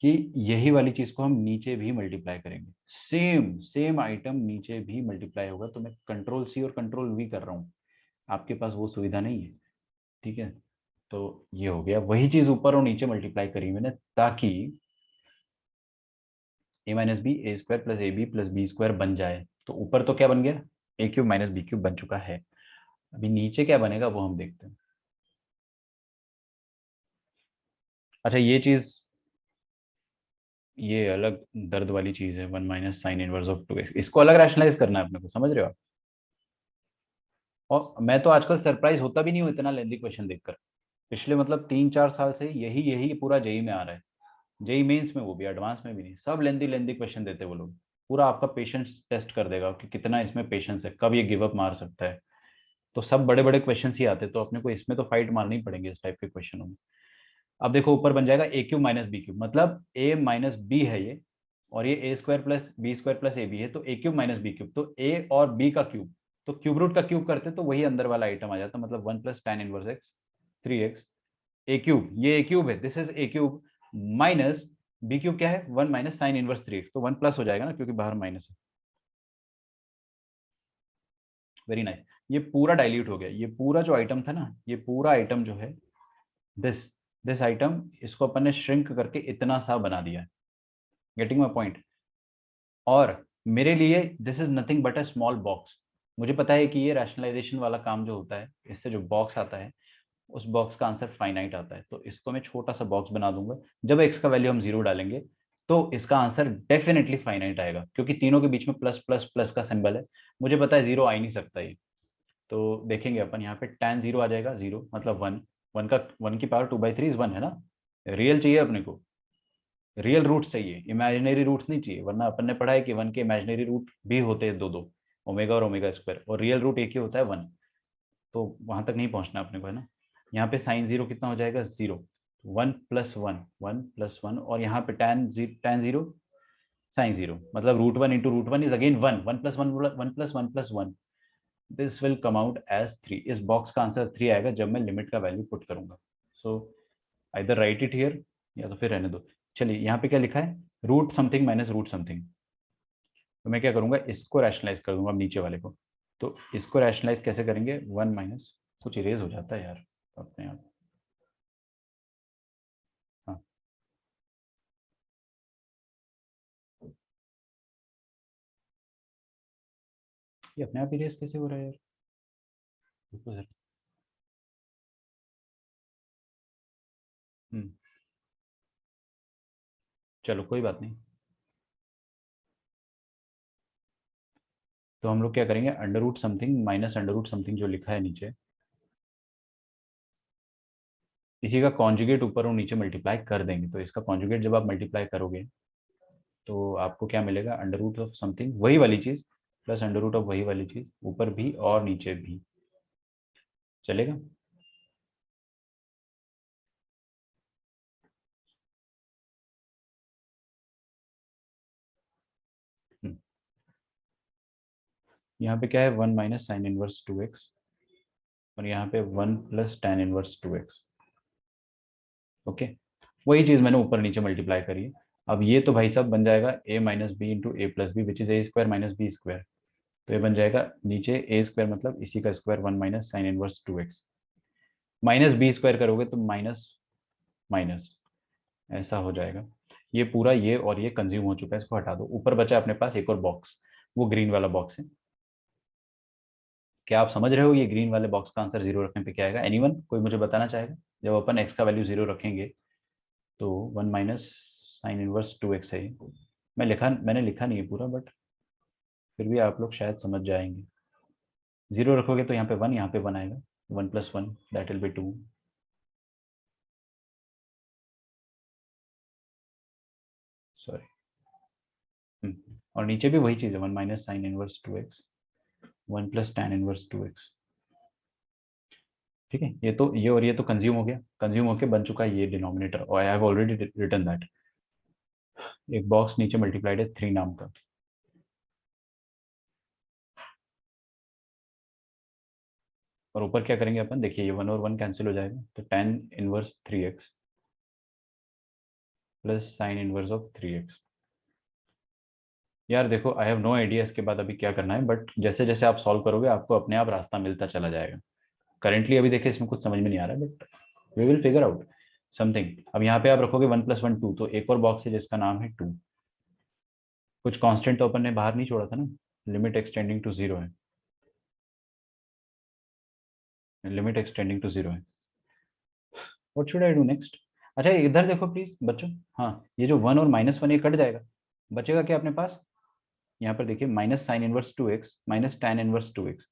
कि यही वाली चीज को हम नीचे भी मल्टीप्लाई करेंगे, सेम सेम आइटम नीचे भी मल्टीप्लाई होगा। तो मैं कंट्रोल सी और कंट्रोल वी कर रहा हूँ, आपके पास वो सुविधा नहीं है। ठीक है, तो ये हो गया, वही चीज ऊपर और नीचे मल्टीप्लाई करी मैंने, ताकि A minus B A square plus A B plus B square बन जाए। तो ऊपर तो क्या बन गया, A cube minus B cube बन चुका है। अभी नीचे क्या बनेगा वो हम देखते हैं। अच्छा, ये चीज, ये अलग दर्द वाली चीज है, 1 minus sine inverse of 2x, इसको अलग रैशनलाइज करना है अपने को, समझ रहे हो आप। और मैं तो आजकल सरप्राइज होता भी नहीं हूँ इतना लेंदी क्वेश्चन देखकर। पिछले मतलब 3-4 साल से यही यही पूरा जेई में आ रहा है, जेई मेंस में, वो भी एडवांस में भी नहीं, सब लेंदी लेंदी क्वेश्चन देते वो लोग। पूरा आपका पेशेंस टेस्ट कर देगा कि कितना इसमें पेशेंस है, कब ये गिव अप मार सकता है। तो सब बड़े बड़े क्वेश्चन ही आते, तो अपने को इसमें तो फाइट मारनी पड़ेंगे इस टाइप के क्वेश्चनों में। अब देखो ऊपर बन जाएगा A cube minus B cube, मतलब ए माइनस बी है ये, और ये A square plus B square plus A B है, तो A cube minus B cube, तो ए और बी का क्यूब, तो क्यूब रूट का क्यूब करते तो वही अंदर वाला आइटम आ जाता, मतलब 1 plus tan inverse x 3x। A cube, ये ए क्यूब है, this is a cube, minus B cube क्या है, 1 माइनस साइन इनवर्स 3x, तो 1 प्लस हो जाएगा ना क्योंकि बाहर माइनस है। वेरी नाइस, ये पूरा डाइल्यूट हो गया, ये पूरा जो आइटम था ना, ये पूरा आइटम जो है, दिस दिस आइटम, इसको अपन ने श्रिंक करके इतना सा बना दिया। Getting my point. और मेरे लिए this is nothing but a small box. मुझे पता है कि ये रैशनलाइजेशन वाला काम जो होता है, इससे जो बॉक्स आता है, उस बॉक्स का आंसर फाइनाइट आता है, तो इसको मैं छोटा सा बॉक्स बना दूंगा। जब एक्स का वैल्यू हम 0 डालेंगे तो इसका आंसर डेफिनेटली फाइनाइट आएगा, क्योंकि तीनों के बीच में प्लस प्लस प्लस का सिंबल है। मुझे पता है 0 आ ही नहीं सकता ये। तो देखेंगे अपन यहाँ पे tan 0 आ जाएगा, 0 मतलब 1, 1 का 1 की पावर 2/3 इज 1 है ना। रियल चाहिए अपने को, रियल रूट चाहिए, इमेजिनरी रूट्स नहीं चाहिए, वरना अपन ने पढ़ा है कि 1 के इमेजिनरी रूट भी होते हैं दो दो, ओमेगा और ओमेगा स्क्वायर, और रियल रूट एक ही होता है 1। तो वहां तक नहीं पहुंचना अपने को, है ना। यहाँ पे साइन 0 कितना हो जाएगा, 0, 1 प्लस 1, 1 प्लस 1, और यहाँ पे tan 0 साइन 0, मतलब root 1 into root 1 is again 1, 1 plus 1, 1 plus 1 plus 1, this will come out as 3। इस बॉक्स का आंसर 3 आएगा जब मैं लिमिट का वैल्यू पुट करूंगा। So either right it here, या तो फिर रहने दो। चलिए यहाँ पे क्या लिखा है, root something minus root something. तो मैं क्या करूंगा, इसको रैशनलाइज कर दूंगा अब नीचे वाले को। तो इसको रैशनलाइज कैसे करेंगे, 1 माइनस, कुछ इरेज हो जाता है यार अपने आप। हाँ, ये अपने आप इरेज कैसे हो रहा है यार, रुको जरा। हम्म, चलो कोई बात नहीं। तो हम लोग क्या करेंगे, under root something minus under root something जो लिखा है नीचे, इसी का कॉन्जुगेट ऊपर और नीचे मल्टीप्लाई कर देंगे। तो इसका कॉन्जुगेट जब आप मल्टीप्लाई करोगे तो आपको क्या मिलेगा, अंडर रूट ऑफ समथिंग वही वाली चीज प्लस अंडर रूट ऑफ वही वाली चीज, ऊपर भी और नीचे भी। चलेगा? हम्म, यहाँ पे क्या है, 1 माइनस साइन इनवर्स 2x, और यहाँ पे 1 plus tan inverse 2x। Okay, वही चीज मैंने ऊपर नीचे मल्टीप्लाई करी है। अब ये तो भाई साहब बन जाएगा a minus B into a plus b which is a square minus b square. तो ये बन जाएगा नीचे ए स्क्वायर मतलब इसी का square 1 minus sine inverse 2x, minus b square करोगे तो माइनस माइनस ऐसा हो जाएगा। ये पूरा ये और ये कंज्यूम हो चुका है, इसको हटा दो। ऊपर बचा अपने पास एक और बॉक्स, वो ग्रीन वाला बॉक्स है। क्या आप समझ रहे हो ये ग्रीन वाले बॉक्स का आंसर जीरो रखने पे क्या आएगा? एनीवन, कोई मुझे बताना चाहेगा? जब अपन एक्स का वैल्यू जीरो रखेंगे तो 1 माइनस साइन इनवर्स 2x है ये। मैंने लिखा नहीं है पूरा, बट फिर भी आप लोग शायद समझ जाएंगे। जीरो रखोगे तो यहाँ पे वन आएगा, 1 plus 1 that will be 2। Sorry, और नीचे भी वही चीज़ है, 1 minus sine inverse 2x, 1 plus tan inverse 2x। ठीक है, ये और ये तो कंज्यूम हो गया, कंज्यूम होके बन चुका है ये डिनोमिनेटर, और I have already written that. एक बॉक्स नीचे मल्टीप्लाइड है 3 नाम का। और ऊपर क्या करेंगे अपन, देखिए ये 1 और 1 कैंसिल हो जाएगा, तो tan inverse 3x plus sign inverse of 3x। यार देखो, आई हैव नो आइडिया इसके बाद अभी क्या करना है, बट जैसे जैसे आप सॉल्व करोगे आपको अपने आप रास्ता मिलता चला जाएगा। करेंटली अभी देखिए इसमें कुछ समझ में नहीं आ रहा है, but we will figure out something. अब यहाँ पे आप रखोगे 1 प्लस 1 2, तो एक और बॉक्स है जिसका नाम है 2। कुछ कांस्टेंट तो अपन ने बाहर नहीं छोड़ा था ना, लिमिट एक्सटेंडिंग टू जीरो है, लिमिट एक्सटेंडिंग टू जीरो है। What should I do next? अच्छा इधर देखो प्लीज बच्चों। हाँ, ये जो 1 और माइनस 1 ये कट जाएगा, बचेगा क्या अपने पास? यहाँ पर देखिए minus sine inverse 2x minus tan inverse 2x,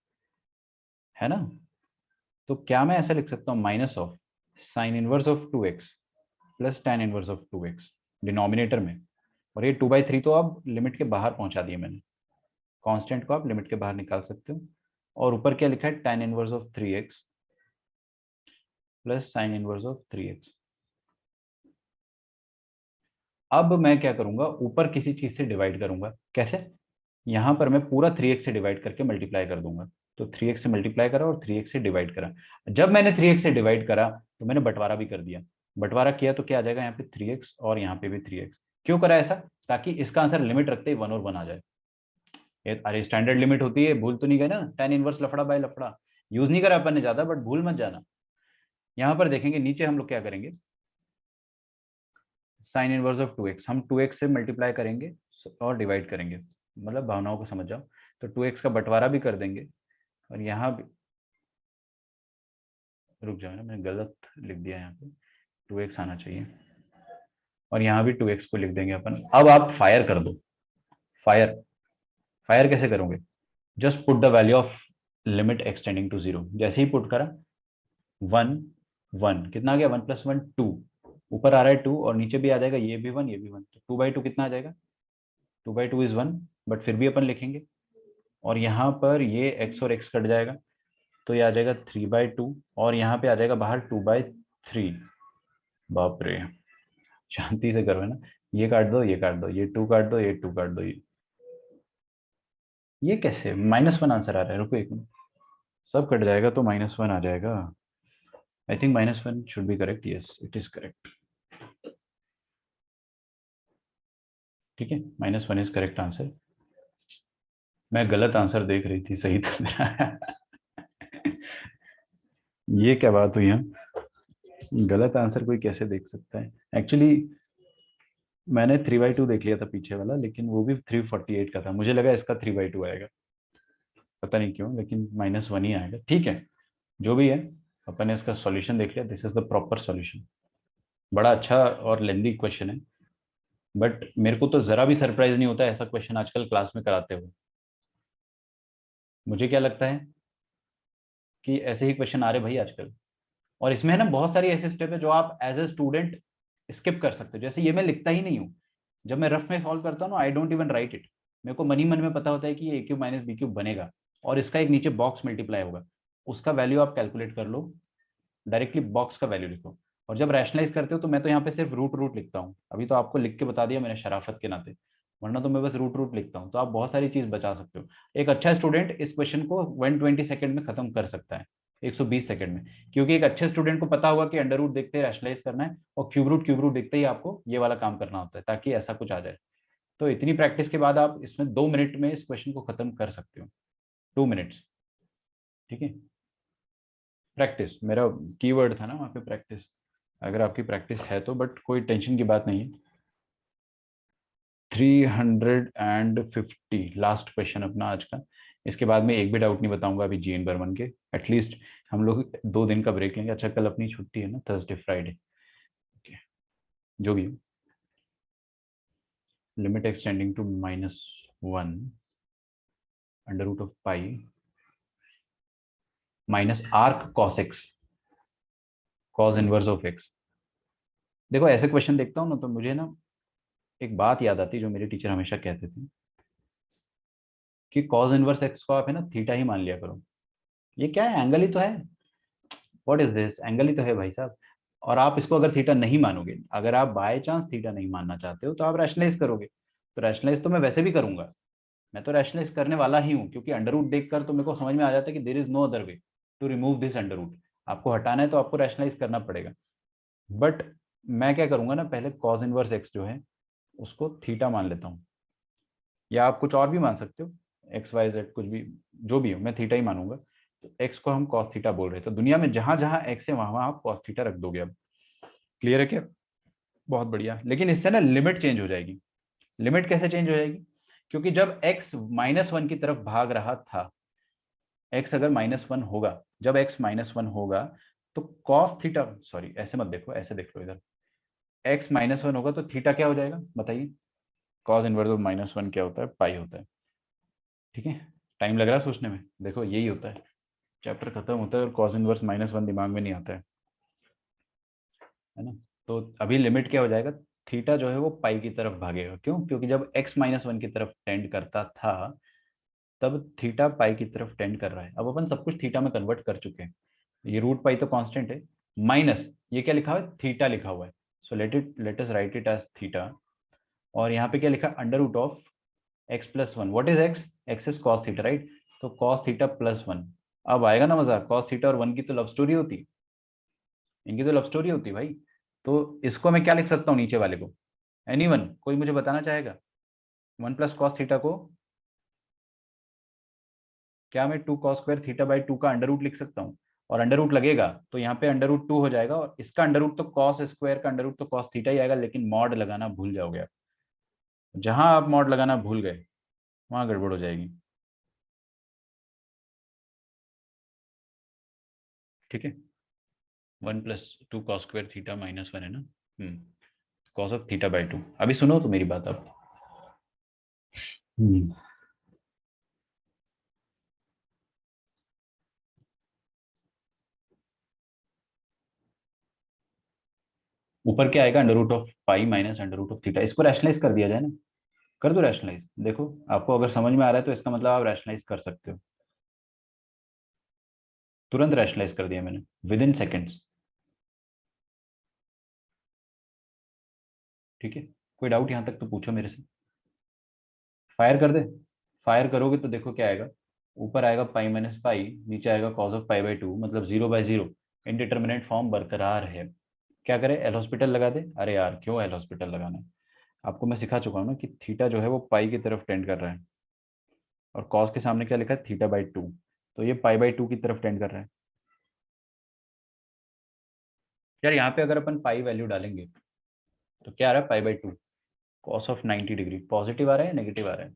है ना? तो क्या मैं ऐसा लिख सकता हूँ, minus of sine inverse of 2x plus tan inverse of 2x denominator में। और ये 2/3 तो अब लिमिट के बाहर पहुंचा दिया मैंने, कांस्टेंट को आप लिमिट के बाहर निकाल सकते हो। और ऊपर क्या लिखा है, tan inverse of 3x plus sign inverse of 3x। अब मैं क्या करूंगा, ऊपर किसी चीज से डिवाइड करूंगा। कैसे? यहाँ पर मैं पूरा 3x से डिवाइड करके मल्टीप्लाई कर दूंगा। तो 3x से मल्टीप्लाई करा और 3x से डिवाइड करा। जब मैंने 3x से डिवाइड करा तो मैंने बंटवारा भी कर दिया। बंटवारा किया तो क्या आ जाएगा, यहाँ पे 3x और यहाँ पे भी 3x। क्यों करा ऐसा? ताकि इसका आंसर लिमिट रखते ही 1 और 1 आ जाए। अरे स्टैंडर्ड लिमिट होती है, भूल तो नहीं गए ना, tan इनवर्स लफड़ा बाय लफड़ा यूज नहीं करा अपन ने ज्यादा, बट भूल मत जाना। यहाँ पर देखेंगे नीचे हम लोग क्या करेंगे, साइन इनवर्स ऑफ 2x हम 2x से मल्टीप्लाई करेंगे और डिवाइड करेंगे। मतलब भावनाओं को समझ जाओ। तो 2x का बंटवारा भी कर देंगे, और यहाँ भी, रुक जाओ ना, मैंने गलत लिख दिया, यहाँ पे 2x आना चाहिए, और यहाँ भी 2x को लिख देंगे अपन। अब आप फायर कर दो। फायर, फायर कैसे करोगे? Just put the value of limit extending to zero. जैसे ही पुट करा, 1 1 कितना आ गया, 1 प्लस 1 2, ऊपर आ रहा है 2 और नीचे भी आ जाएगा, ये भी 1 ये भी 1, तो 2/2 कितना आ जाएगा, 2/2 इज 1। बट फिर भी अपन लिखेंगे, और यहाँ पर ये x और x कट जाएगा, तो ये आ जाएगा 3/2, और यहाँ पे आ जाएगा बाहर 2/3। बाप रे, शांति से करो है ना, ये काट दो ये काट दो, ये 2 काट दो ये 2 काट दो, ये कैसे -1 आंसर आ रहा है? रुको एक मिनट, सब कट जाएगा तो -1 आ जाएगा। I think -1 should be correct, yes it is correct. ठीक है, -1 इज करेक्ट आंसर। मैं गलत आंसर देख रही थी, सही था मेरा। ये क्या बात हुई है, गलत आंसर कोई कैसे देख सकता है? एक्चुअली मैंने 3/2 देख लिया था पीछे वाला, लेकिन वो भी 348 का था, मुझे लगा इसका 3/2 आएगा, पता नहीं क्यों, लेकिन -1 ही आएगा। ठीक है, जो भी है, अपन ने इसका सॉल्यूशन देख लिया, this is the proper solution. बड़ा अच्छा और लेंदी क्वेश्चन है, बट मेरे को तो जरा भी सरप्राइज नहीं होता ऐसा क्वेश्चन आजकल क्लास में कराते हुए। मुझे क्या लगता है कि ऐसे ही क्वेश्चन आ रहे भाई आजकल, और इसमें है ना बहुत सारी ऐसे स्टेप है जो आप एज ए स्टूडेंट स्किप कर सकते हो। जैसे ये मैं लिखता ही नहीं हूँ, जब मैं रफ में सॉल्व करता हूँ ना, I don't even right it. मेरे को मन ही मन में पता होता है कि ये ए क्यूब माइनस बी क्यूब बनेगा, और इसका एक नीचे बॉक्स मल्टीप्लाई होगा, उसका वैल्यू आप कैलकुलेट कर लो, डायरेक्टली बॉक्स का वैल्यू लिखो। और जब रैशनलाइज करते हो तो मैं तो यहाँ पे सिर्फ रूट रूट लिखता हूँ, अभी तो आपको लिख के बता दिया मैंने शराफत के नाते, वरना तो मैं बस रूट रूट लिखता हूँ। तो आप बहुत सारी चीज बचा सकते हो। एक अच्छा स्टूडेंट इस क्वेश्चन को 120 सेकंड में खत्म कर सकता है, 120 सेकंड में, क्योंकि एक अच्छे स्टूडेंट को पता होगा कि अंडर रूट देखते ही रैशनलाइज करना है, और क्यूब रूट देखते ही आपको ये वाला काम करना होता है, ताकि ऐसा कुछ आ जाए। तो इतनी प्रैक्टिस के बाद आप इसमें 2 मिनट में इस क्वेश्चन को खत्म कर सकते हो, 2 मिनट्स। ठीक है, प्रैक्टिस मेरा कीवर्ड था ना वहाँ पे, प्रैक्टिस। अगर आपकी प्रैक्टिस है तो, बट कोई टेंशन की बात नहीं है। 350 लास्ट क्वेश्चन अपना आज का। इसके बाद में एक भी डाउट नहीं बताऊंगा अभी जीएन बर्मन के। एटलीस्ट हम लोग 2 दिन का ब्रेक लेंगे। अच्छा, कल अपनी छुट्टी है ना, थर्सडे फ्राइडे। ओके, जो भी हो, limit extending to -1 under root of pi minus arc cos x cos inverse of x. देखो ऐसे क्वेश्चन देखता हूँ ना तो मुझे ना एक बात याद आती है जो मेरे टीचर हमेशा कहते थे, कि कॉस इनवर्स एक्स को आप है ना थीटा ही मान लिया करो। ये क्या है, एंगल ही तो है। व्हाट इज दिस, एंगल ही तो है भाई साहब। और आप इसको अगर थीटा नहीं मानोगे, अगर आप बाय चांस थीटा नहीं मानना चाहते हो, तो आप रैशनलाइज करोगे। तो रैशनलाइज तो मैं वैसे भी करूंगा, मैं तो रैशनलाइज करने वाला ही हूँ, क्योंकि अंडर रूट देखकर तो मेरे को समझ में आ जाता है कि there is no other way to remove this under root. आपको हटाना है तो आपको रैशनलाइज करना पड़ेगा। बट मैं क्या करूंगा ना, पहले कॉस इनवर्स एक्स जो है उसको थीटा मान लेता हूँ, या आप कुछ और भी मान सकते हो, एक्स वाई जेड कुछ भी, जो भी हो, मैं थीटा ही मानूंगा। तो एक्स को हम कॉस थीटा बोल रहे हैं, तो दुनिया में जहां जहां एक्स है वहां वहां आप कॉस थीटा रख दोगे। अब क्लियर है क्या? बहुत बढ़िया। लेकिन इससे ना लिमिट चेंज हो जाएगी। लिमिट कैसे चेंज हो जाएगी? क्योंकि जब एक्स -1 की तरफ भाग रहा था, एक्स अगर -1 होगा, जब एक्स -1 होगा, तो कॉस थीटा, सॉरी ऐसे मत देखो, ऐसे देख लो इधर, एक्स -1 होगा तो थीटा क्या हो जाएगा बताइए? कॉस इनवर्स ऑफ -1 क्या होता है? पाई होता है। ठीक है, टाइम लग रहा है सोचने में, देखो यही होता है। चैप्टर खत्म होता है और कॉस इनवर्स -1 दिमाग में नहीं आता है ना? तो अभी लिमिट क्या हो जाएगा? थीटा जो है वो पाई की तरफ भागेगा। क्यों? क्योंकि जब एक्स -1 की तरफ टेंड करता था, तब थीटा पाई की तरफ टेंड कर रहा है। अब अपन सब कुछ थीटा में कन्वर्ट कर चुके हैं। ये रूट पाई तो कांस्टेंट है, माइनस ये क्या लिखा हुआ है? थीटा लिखा हुआ है। So let us write it as theta. और यहाँ पे क्या लिखा? Under root of x+1। What is x? x is cos theta, right? तो cos थीटा +1। अब आएगा ना मजा, cos थीटा और 1 की तो लव स्टोरी होती, इनकी तो लव स्टोरी होती भाई। तो इसको मैं क्या लिख सकता हूँ नीचे वाले को? एनीवन, कोई मुझे बताना चाहेगा? 1 + cos थीटा को क्या मैं 2 cos² थीटा बाई 2 का अंडर रूट लिख सकता हूँ? और अंडर रूट लगेगा तो यहाँ पे अंडर रूट 2 हो जाएगा, और इसका अंडर रूट तो cos² का अंडर रूट तो cos थीटा ही आएगा, लेकिन मॉड लगाना भूल जाओगे आप। जहां आप मॉड लगाना भूल गए वहां गड़बड़ हो जाएगी। ठीक है, 1 + 2 cos² थीटा -1 है ना। Cos of theta by 2। अभी सुनो तो मेरी बात अब। हम्म ऊपर क्या आएगा? Under root of pi minus under root of theta. इसको रैशनलाइज कर दिया जाए ना, कर दो रैशनलाइज। देखो आपको अगर समझ में आ रहा है तो इसका मतलब आप रैशनलाइज कर सकते हो। तुरंत रैशनलाइज कर दिया मैंने, विद इन सेकेंड्स। ठीक है, कोई डाउट यहाँ तक तो पूछो मेरे से। फायर कर दे? फायर करोगे तो देखो क्या आएगा। ऊपर आएगा पाई माइनस पाई, नीचे आएगा कॉस ऑफ पाई बाई 2, मतलब 0/0। इनडिटर्मिनेट फॉर्म बरकरार है। क्या करे? एल हॉस्पिटल लगा दे? अरे यार क्यों एल हॉस्पिटल लगाना है? आपको मैं सिखा चुका हूँ ना कि थीटा जो है वो पाई की तरफ टेंड कर रहा है, और कॉस के सामने क्या लिखा है? Theta by 2। तो ये पाई बाई 2 की तरफ टेंड कर रहा है। यार यहाँ पे अगर अपन पाई वैल्यू डालेंगे तो क्या आ रहा है? Pi by 2, cos of 90 degree. Positive आ रहा है या नेगेटिव आ रहा है?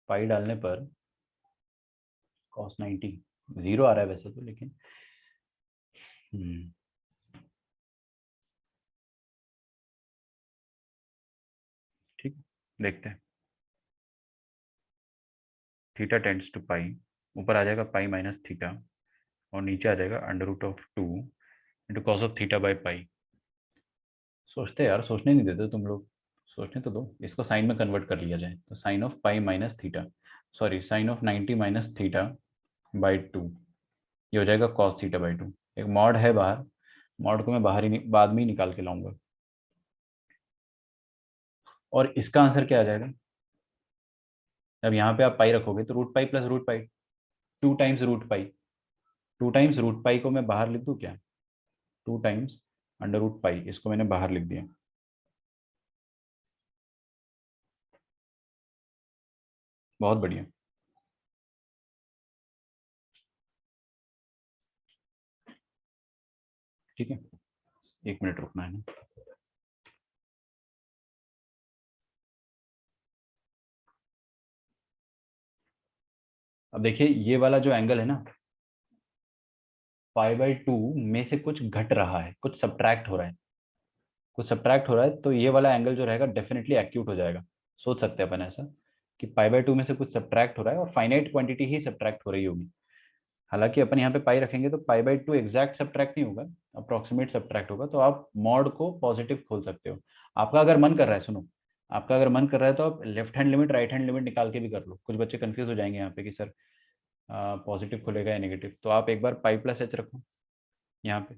पाई डालने पर कॉस 90, जीरो आ रहा है वैसे तो, लेकिन हम्म, ठीक, देखते हैं। थीटा टेंड्स टू पाई, ऊपर आ जाएगा पाई माइनस थीटा, और नीचे आ जाएगा under root of 2 into cos of theta by pi. सोचते यार, सोचने नहीं देते तुम लोग, सोचने तो दो। इसको साइन में कन्वर्ट कर लिया जाए तो sine of pi minus theta, sorry sine of 90 minus theta by 2, ये हो जाएगा कॉस थीटा बाई 2। एक मॉड है बाहर, मॉड को मैं बाहर ही बाद में ही निकाल के लाऊंगा। और इसका आंसर क्या आ जाएगा? जब यहाँ पे आप पाई रखोगे तो root pi plus root pi, 2 times root pi, 2 times root pi को मैं बाहर लिख दूँ क्या? 2 टाइम्स अंडर रूट पाई, इसको मैंने बाहर लिख दिया। बहुत बढ़िया। ठीक है, 1 मिनट रुकना है ना। अब देखिए ये वाला जो एंगल है ना, π/2 में से कुछ घट रहा है, कुछ सब्ट्रैक्ट हो रहा है, कुछ सब्ट्रैक्ट हो रहा है, तो ये वाला एंगल जो रहेगा डेफिनेटली एक्यूट हो जाएगा। सोच सकते हैं अपन ऐसा कि π/2 में से कुछ सब्ट्रैक्ट हो रहा है और फाइनाइट क्वांटिटी ही सब्ट्रैक्ट हो रही होगी। हालांकि अपन यहाँ पे पाई रखेंगे तो π/2 एग्जैक्ट सब्ट्रैक्ट नहीं होगा, अप्रोक्सीमेट सब्ट्रैक्ट होगा, तो आप मॉड को पॉजिटिव खोल सकते हो। आपका अगर मन कर रहा है, सुनो, आपका अगर मन कर रहा है तो आप left hand limit right hand limit निकाल के भी कर लो। कुछ बच्चे कंफ्यूज हो जाएंगे यहाँ पे कि सर पॉजिटिव खुलेगा या नेगेटिव, तो आप एक बार पाई प्लस एच रखो यहाँ पे,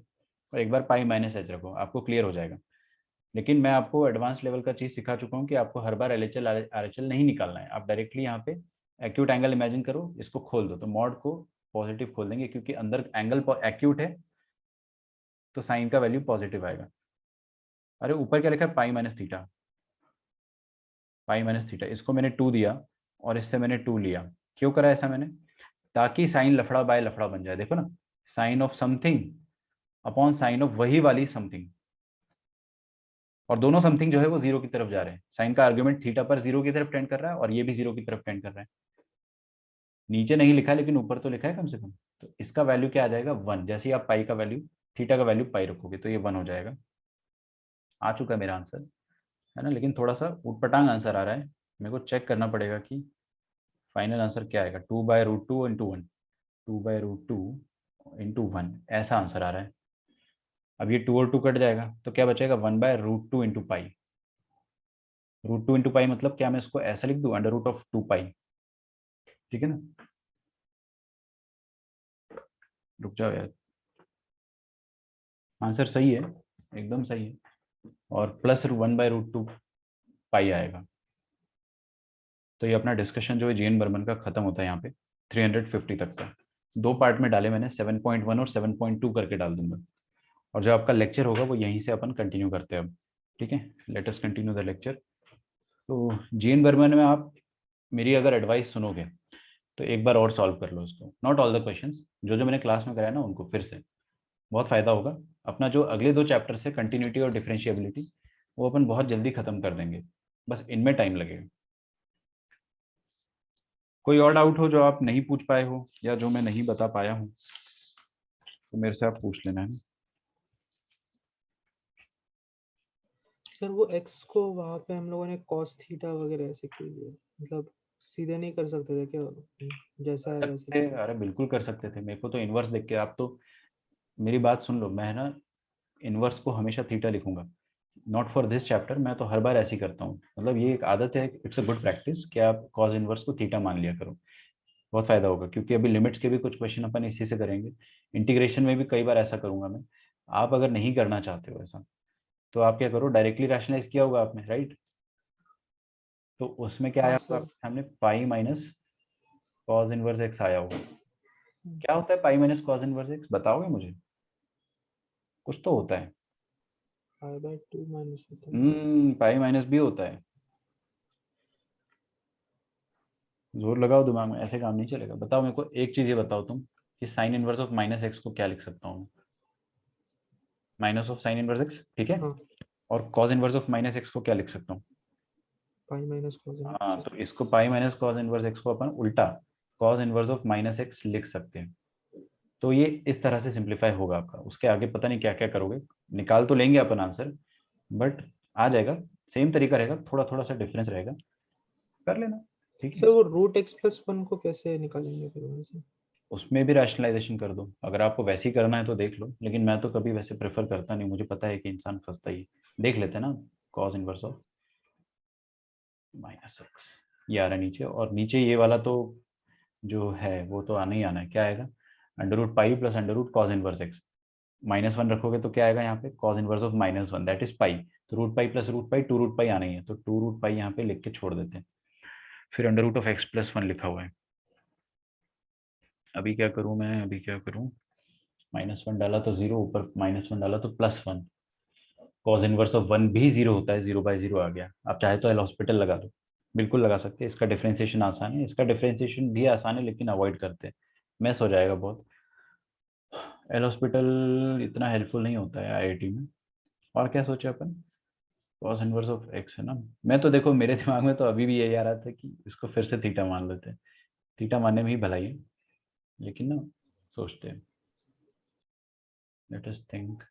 और एक बार पाई माइनस एच रखो, आपको क्लियर हो जाएगा। लेकिन मैं आपको एडवांस लेवल का चीज़ सिखा चुका हूँ कि आपको हर बार LHL RHL नहीं निकालना है। आप डायरेक्टली यहाँ पे एक्यूट एंगल इमेजिन करो, इसको खोल दो तो मॉड को पॉजिटिव खोल देंगे, क्योंकि अंदर एंगल एक्यूट है तो साइन का वैल्यू पॉजिटिव आएगा। अरे ऊपर क्या लिखा है? पाई माइनस थीटा, पाई माइनस थीटा, इसको मैंने 2 दिया और इससे मैंने 2 लिया। क्यों करा ऐसा मैंने? ताकि साइन लफड़ा बाय लफड़ा बन जाए। देखो ना, sine of something upon sine of वही वाली समथिंग, और दोनों समथिंग जो है वो जीरो की तरफ जा रहे हैं। साइन का आर्ग्यूमेंट थीटा पर जीरो की तरफ टेंड कर रहा है और ये भी जीरो की तरफ टेंड कर रहा है। नीचे नहीं लिखा लेकिन ऊपर तो लिखा है कम से कम। तो इसका वैल्यू क्या आ जाएगा? 1। जैसे ही आप पाई का वैल्यू, थीटा का वैल्यू पाई रखोगे तो ये 1 हो जाएगा। आ चुका है मेरा आंसर, है ना? लेकिन थोड़ा सा उटपटांग आंसर आ रहा है, मेरे को चेक करना पड़ेगा कि फाइनल आंसर क्या आएगा। 2/√2 इंटू 1, 2/√2 इंटू 1, ऐसा आंसर आ रहा है। अब ये 2 और 2 कट जाएगा तो क्या बचेगा? 1/√2 इंटू पाई। √2 इंटू पाई मतलब क्या, मैं इसको ऐसा लिख दूं, अंडर रूट ऑफ 2 पाई। ठीक है ना? रुक जाओ यार, आंसर सही है, एकदम सही है, और प्लस 1/√2 पाई आएगा। तो ये अपना डिस्कशन जो है जीएन बर्मन का खत्म होता है यहाँ पे 350 तक का। 2 पार्ट में डाले मैंने, 7.1 और 7.2 करके डाल दूंगा, और जो आपका लेक्चर होगा वो यहीं से अपन कंटिन्यू करते हैं अब। ठीक है, let us continue the lecture. तो जीएन बर्मन में आप मेरी अगर एडवाइस सुनोगे तो एक बार और सॉल्व कर लो इसको, नॉट ऑल द क्वेश्चंस, जो जो मैंने क्लास में कराया ना उनको फिर से, बहुत फायदा होगा। अपना जो अगले 2 चैप्टर से कंटिन्यूटी और डिफरेंशिएबिलिटी, वो अपन बहुत जल्दी खत्म कर देंगे, बस इनमें टाइम लगेगा। कोई और डाउट हो जो आप नहीं पूछ पाए हो या जो मैं नहीं बता पाया हूँ तो मेरे से आप पूछ लेना है।
सर वो एक्स को वहां पे हम लोगों ने कॉस थीटा वगैरह ऐसे क्यों लिया, मतलब सीधे नहीं कर सकते थे क्या, जैसा है वैसे
सकते,
क्यों?
अरे बिल्कुल कर सकते थे। मेरे को तो इनवर्स देख के, आप तो मेरी बात सुन लो, मैं ना इनवर्स को हमेशा थीटा लिखूंगा, नॉट फॉर दिस चैप्टर, मैं तो हर बार ऐसे ही करता हूँ। मतलब ये एक आदत है, इट्स अ गुड प्रैक्टिस कि आप कॉज इनवर्स को थीटा मान लिया करो, बहुत फायदा होगा। क्योंकि अभी लिमिट्स के भी कुछ क्वेश्चन अपन इसी से करेंगे, इंटीग्रेशन में भी कई बार ऐसा करूंगा मैं। आप अगर नहीं करना चाहते हो ऐसा, तो आप क्या करो, डायरेक्टली रैशनलाइज किया होगा आपने, राइट? तो उसमें क्या आया
हाँ
होगा
सर।
आपके सामने? Pi minus cos inverse x आया होगा। क्या होता है pi minus cos inverse x, बताओगे मुझे? कुछ तो होता है।
π/2 माइनस होता है।
पाई माइनस भी होता है। जोर लगाओ दिमाग में, ऐसे काम नहीं चलेगा। बताओ मेरे को एक चीज, ये बताओ तुम कि sign inverse of minus x को क्या लिख सकता हूँ? Minus of sine inverse x, ठीक है।
हाँ,
और cause inverse of minus x को क्या लिख सकता हूँ?
पाई माइनस कॉस
हाँ,
इनवर्स।
तो इसको pi minus cos inverse x को अपन उल्टा cause inverse of minus x लिख सकते हैं। तो ये इस तरह से सिंप्लीफाई होगा आपका। उसके आगे पता नहीं क्या क्या करोगे, निकाल तो लेंगे अपन आंसर, बट आ जाएगा। सेम तरीका रहेगा, थोड़ा थोड़ा सा डिफरेंस रहेगा, कर लेना। ठीक है,
सर वो रूट एक्स प्लस 1 को कैसे निकालेंगे फिर वहाँ से?
उसमें भी रैशनलाइजेशन कर दो। अगर आपको वैसे ही करना है तो देख लो, लेकिन मैं तो कभी वैसे प्रेफर करता नहीं, मुझे पता है कि इंसान फंसता ही है। देख लेते हैं ना, कॉस इनवर्स ऑफ -x, ये आ रहा है नीचे, और नीचे ये वाला तो जो है वो तो आना ही आना है। क्या आएगा? √Pi plus √cos inverse x। -1 रखोगे तो क्या आएगा यहाँ पे? Cos inverse of -1, that is pi. तो √पाई प्लस √पाई, 2√पाई आना ही है, तो 2√पाई यहाँ पे लिख के छोड़ देते हैं। फिर √(x+1) लिखा हुआ है। अभी क्या करूँ मैं, अभी क्या करूँ? -1 डाला तो 0, ऊपर -1 डाला तो +1। कॉस इनवर्स ऑफ 1 भी 0 होता है, 0/0 आ गया। आप चाहे तो एल हॉस्पिटल लगा दो, बिल्कुल लगा सकते हैं। इसका डिफ्रेंसिएशन आसान है, इसका डिफ्रेंसिएशन भी आसान है, लेकिन अवॉइड करते हैं, मैस हो जाएगा बहुत। एल हॉस्पिटल इतना हेल्पफुल नहीं होता है आईआईटी में। और क्या सोचे अपन? कॉस इनवर्स ऑफ x है ना। मैं तो देखो, मेरे दिमाग में तो अभी भी यही आ रहा था कि इसको फिर से थीटा मान लेते हैं। थीटा मानने में ही भलाई है, लेकिन ना सोचते हैं। लेट अस थिंक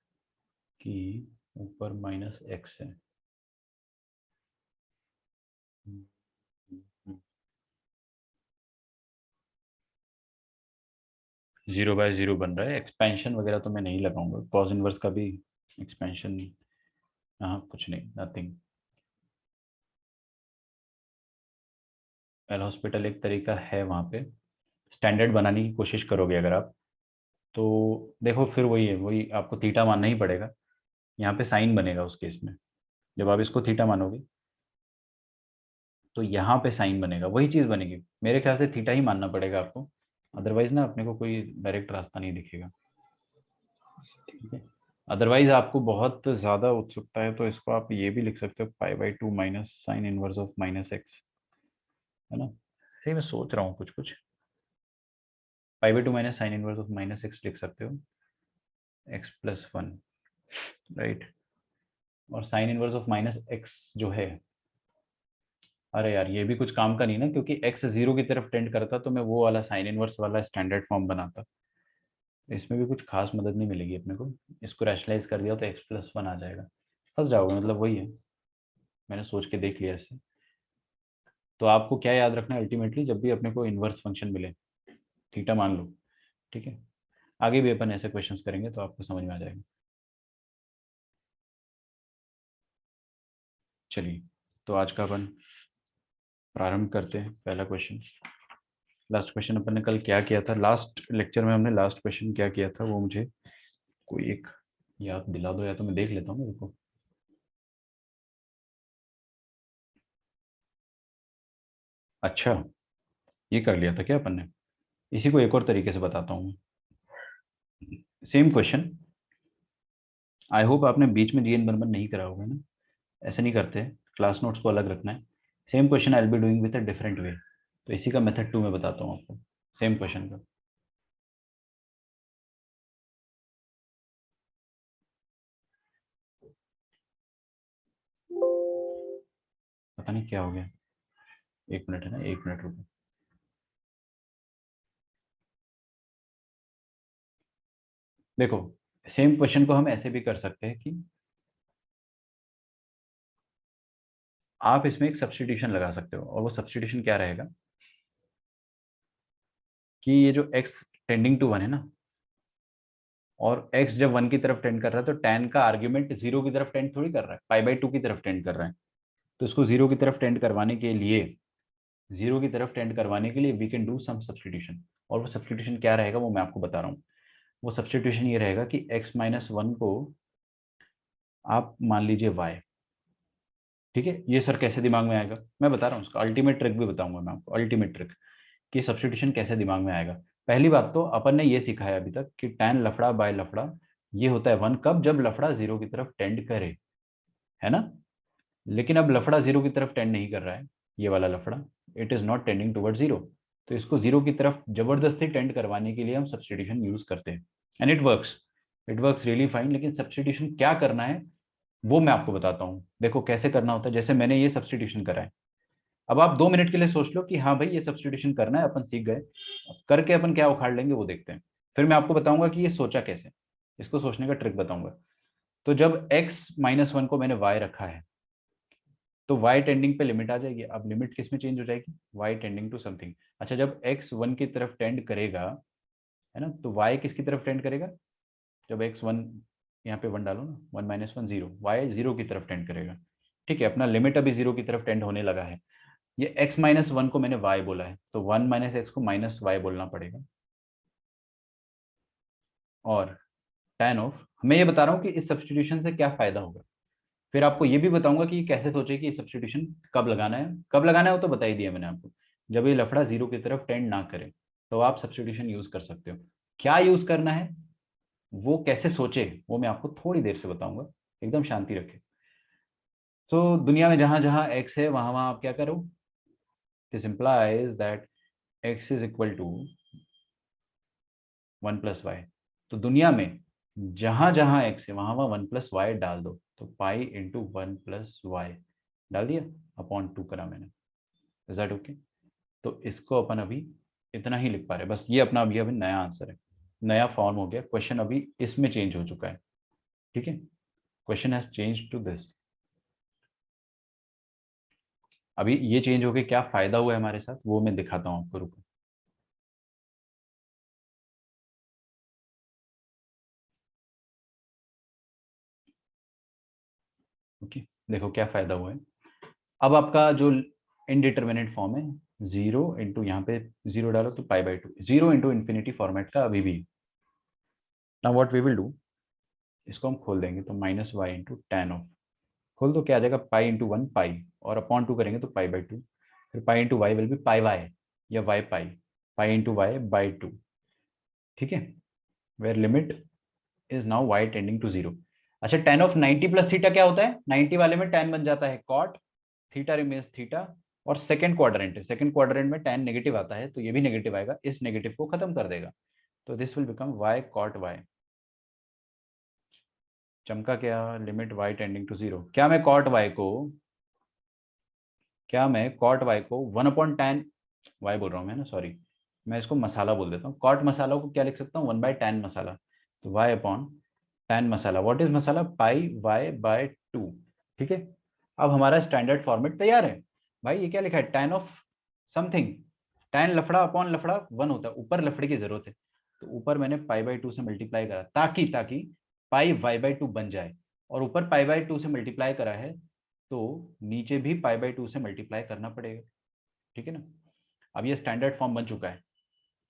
कि ऊपर -x है। 0/0 बन रहा है। एक्सपेंशन वगैरह तो मैं नहीं लगाऊंगा, कॉस इनवर्स का भी एक्सपेंशन, हाँ कुछ नहीं, नथिंग। एल हॉस्पिटल एक तरीका है, वहाँ पे स्टैंडर्ड बनाने की कोशिश करोगे अगर आप, तो देखो फिर वही है, वही आपको थीटा मानना ही पड़ेगा। यहाँ पे साइन बनेगा उस केस में, जब आप इसको थीटा मानोगे तो यहाँ पे साइन बनेगा, वही चीज़ बनेगी। मेरे ख्याल से थीटा ही मानना पड़ेगा आपको, अदरवाइज ना अपने को कोई डायरेक्ट रास्ता नहीं दिखेगा। ठीक है, अदरवाइज आपको बहुत ज़्यादा उत्सुकता है तो इसको आप ये भी लिख सकते हो, π/2 minus sine inverse of -x, है ना। सही मैं सोच रहा हूँ कुछ कुछ, π/2 minus sine inverse of -x लिख सकते हो, x+1, राइट। और साइन इनवर्स ऑफ -x जो है, अरे यार ये भी कुछ काम का नहीं ना, क्योंकि x 0 की तरफ टेंड करता तो मैं वो वाला साइन इनवर्स वाला स्टैंडर्ड फॉर्म बनाता। इसमें भी कुछ खास मदद नहीं मिलेगी अपने को। इसको रैशनलाइज कर दिया तो x+1 आ जाएगा। फंस जाओगे, मतलब वही है, मैंने सोच के देख लिया इससे। तो आपको क्या याद रखना है अल्टीमेटली, जब भी अपने को इनवर्स फंक्शन मिले थीटा मान लो। ठीक है, आगे भी अपन ऐसे क्वेश्चंस करेंगे तो आपको समझ में आ जाएगा। चलिए, तो आज का अपन प्रारंभ करते हैं। पहला क्वेश्चन, लास्ट क्वेश्चन अपन ने कल क्या किया था, लास्ट लेक्चर में हमने लास्ट क्वेश्चन क्या किया था वो मुझे कोई एक याद दिला दो, या तो मैं देख लेता हूँ मेरे को। अच्छा, ये कर लिया था क्या अपन ने? इसी को एक और तरीके से बताता हूँ। सेम क्वेश्चन, आई होप आपने बीच में जीएन बन नहीं करा होगा ना, ऐसे नहीं करते, क्लास नोट्स को अलग रखना है। Same question I will be doing with a different way, तो इसी का मेथड 2 में बताता हूँ आपको, सेम क्वेश्चन का। पता नहीं क्या हो गया, 1 मिनट है ना, 1 मिनट रुको। देखो, सेम क्वेश्चन को हम ऐसे भी कर सकते हैं कि आप इसमें एक सब्स्टिट्यूशन लगा सकते हो, और वो सब्स्टिट्यूशन क्या रहेगा कि ये जो x टेंडिंग टू 1 है ना, और x जब 1 की तरफ टेंड कर रहा है, तो tan का आर्ग्यूमेंट 0 की तरफ टेंड थोड़ी कर रहा है, π/2 की तरफ टेंड कर रहा है। तो इसको 0 की तरफ टेंड करवाने के लिए, 0 की तरफ टेंड करवाने के लिए we can do some substitution. और वो सब्स्टिट्यूशन क्या रहेगा वो मैं आपको बता रहा हूँ। वो सब्स्टिट्यूशन ये रहेगा कि x-1 को आप मान लीजिए y। ठीक है, ये सर कैसे दिमाग में आएगा मैं बता रहा हूँ, उसका अल्टीमेट ट्रिक भी बताऊंगा मैं आपको, अल्टीमेट ट्रिक कि सब्स्टिट्यूशन कैसे दिमाग में आएगा। पहली बात तो अपन ने ये सीखा है अभी तक कि tan लफड़ा बाय लफड़ा ये होता है 1 कब, जब लफड़ा 0 की तरफ टेंड करे, है ना। लेकिन अब लफड़ा 0 की तरफ टेंड नहीं कर रहा है, ये वाला लफड़ा, it is not tending toward 0। तो इसको 0 की तरफ जबरदस्ती टेंड करवाने के लिए हम सब्स्टिट्यूशन यूज करते हैं, and it works really fine. लेकिन सब्स्टिट्यूशन क्या करना है वो मैं आपको बताता हूँ। देखो कैसे करना होता है, जैसे मैंने ये सब्स्टिट्यूशन करा है। अब आप 2 मिनट के लिए सोच लो कि हाँ भाई ये सब्स्टिट्यूशन करना है, अपन सीख गए। अब करके अपन क्या उखाड़ लेंगे वो देखते हैं। फिर मैं आपको बताऊंगा कि ये सोचा कैसे, इसको सोचने का ट्रिक बताऊंगा। तो जब x-1 को मैंने y रखा है, तो y टेंडिंग पे लिमिट आ जाएगी। अब लिमिट किस में चेंज हो जाएगी, y टेंडिंग टू समथिंग। अच्छा जब x 1 की तरफ टेंड करेगा, है ना, तो y किसकी तरफ टेंड करेगा, जब x 1, यहाँ पे 1 डालो ना, 1 माइनस 1 0, y 0 की तरफ टेंड करेगा। ठीक है, अपना लिमिट अभी 0 की तरफ टेंड होने लगा है। ये x माइनस 1 को मैंने y बोला है, तो 1 माइनस एक्स को माइनस y बोलना पड़ेगा। और tan ऑफ, मैं ये बता रहा हूँ कि इस सब्सटीट्यूशन से क्या फायदा होगा। फिर आपको ये भी बताऊंगा कि कैसे सोचे कि सब्सटीट्यूशन कब लगाना है। कब लगाना है वो तो बता ही दिया मैंने आपको, जब ये लफड़ा 0 की तरफ टेंड ना करे तो आप सब्सटीट्यूशन यूज कर सकते हो। क्या यूज करना है, वो कैसे सोचे, वो मैं आपको थोड़ी देर से बताऊंगा। एकदम शांति रखें। तो दुनिया में जहां जहां x है वहां वहां आप क्या करो, this implies that x is equal to 1 plus y. तो दुनिया में जहां जहां x है वहां वहां 1 प्लस वाई डाल दो। तो पाई इंटू 1 प्लस वाई डाल दिया, अपॉन 2 करा मैंने। Is that okay? तो इसको अपन अभी इतना ही लिख पा रहे हैं, बस ये अपना अभी नया आंसर है, नया फॉर्म हो गया। क्वेश्चन अभी इसमें चेंज हो चुका है। ठीक है, question has change to this. अभी ये चेंज होके क्या फायदा हुआ है हमारे साथ, वो मैं दिखाता हूँ आपको, रुको। ओके, देखो क्या फायदा हुआ है। अब आपका जो इनडिटर्मिनेट फॉर्म है, 0 इंटू यहाँ पे 0 डालो तो pi by 2, 0 into infinity format का अभी भी। Now what we will do, इसको हम खोल देंगे तो minus y into tan of, खोल दो, क्या आ जाएगा, पाई इंटू 1 पाई, और अपॉन 2 करेंगे तो पाई बाई 2। फिर pi into Y will be pi Y, या Y pi, pi into Y by 2। ठीक है, where limit is now Y tending to 0। अच्छा tan ऑफ 90 प्लस थीटा क्या होता है, 90 वाले में tan बन जाता है cot, थीटा रिमेन्स थीटा। और सेकंड क्वाड्रेंट है, सेकंड क्वाड्रेंट में tan नेगेटिव आता है, तो ये भी नेगेटिव आएगा, इस नेगेटिव को खत्म कर देगा। तो this will become y cot y। चमका क्या, लिमिट y टेंडिंग टू 0। क्या मैं cot y को 1 अपॉन tan y बोल रहा हूँ मैं ना, सॉरी, मैं इसको मसाला बोल देता हूँ। cot मसाला को क्या लिख सकता हूँ, 1 बाई tan मसाला। तो y अपॉन tan मसाला, व्हाट इज मसाला, पाई y बाय 2। ठीक है, अब हमारा स्टैंडर्ड फॉर्मेट तैयार है। भाई ये क्या लिखा है, tan ऑफ समथिंग, tan लफड़ा अपॉन लफड़ा 1 होता है, ऊपर लफड़े की जरूरत है, तो ऊपर मैंने पाई बाई 2 से मल्टीप्लाई करा, ताकि ताकि पाई y बाई 2 बन जाए। और ऊपर पाई बाई 2 से मल्टीप्लाई करा है, तो नीचे भी पाई बाई 2 से मल्टीप्लाई करना पड़ेगा। ठीक है ना, अब ये स्टैंडर्ड फॉर्म बन चुका है,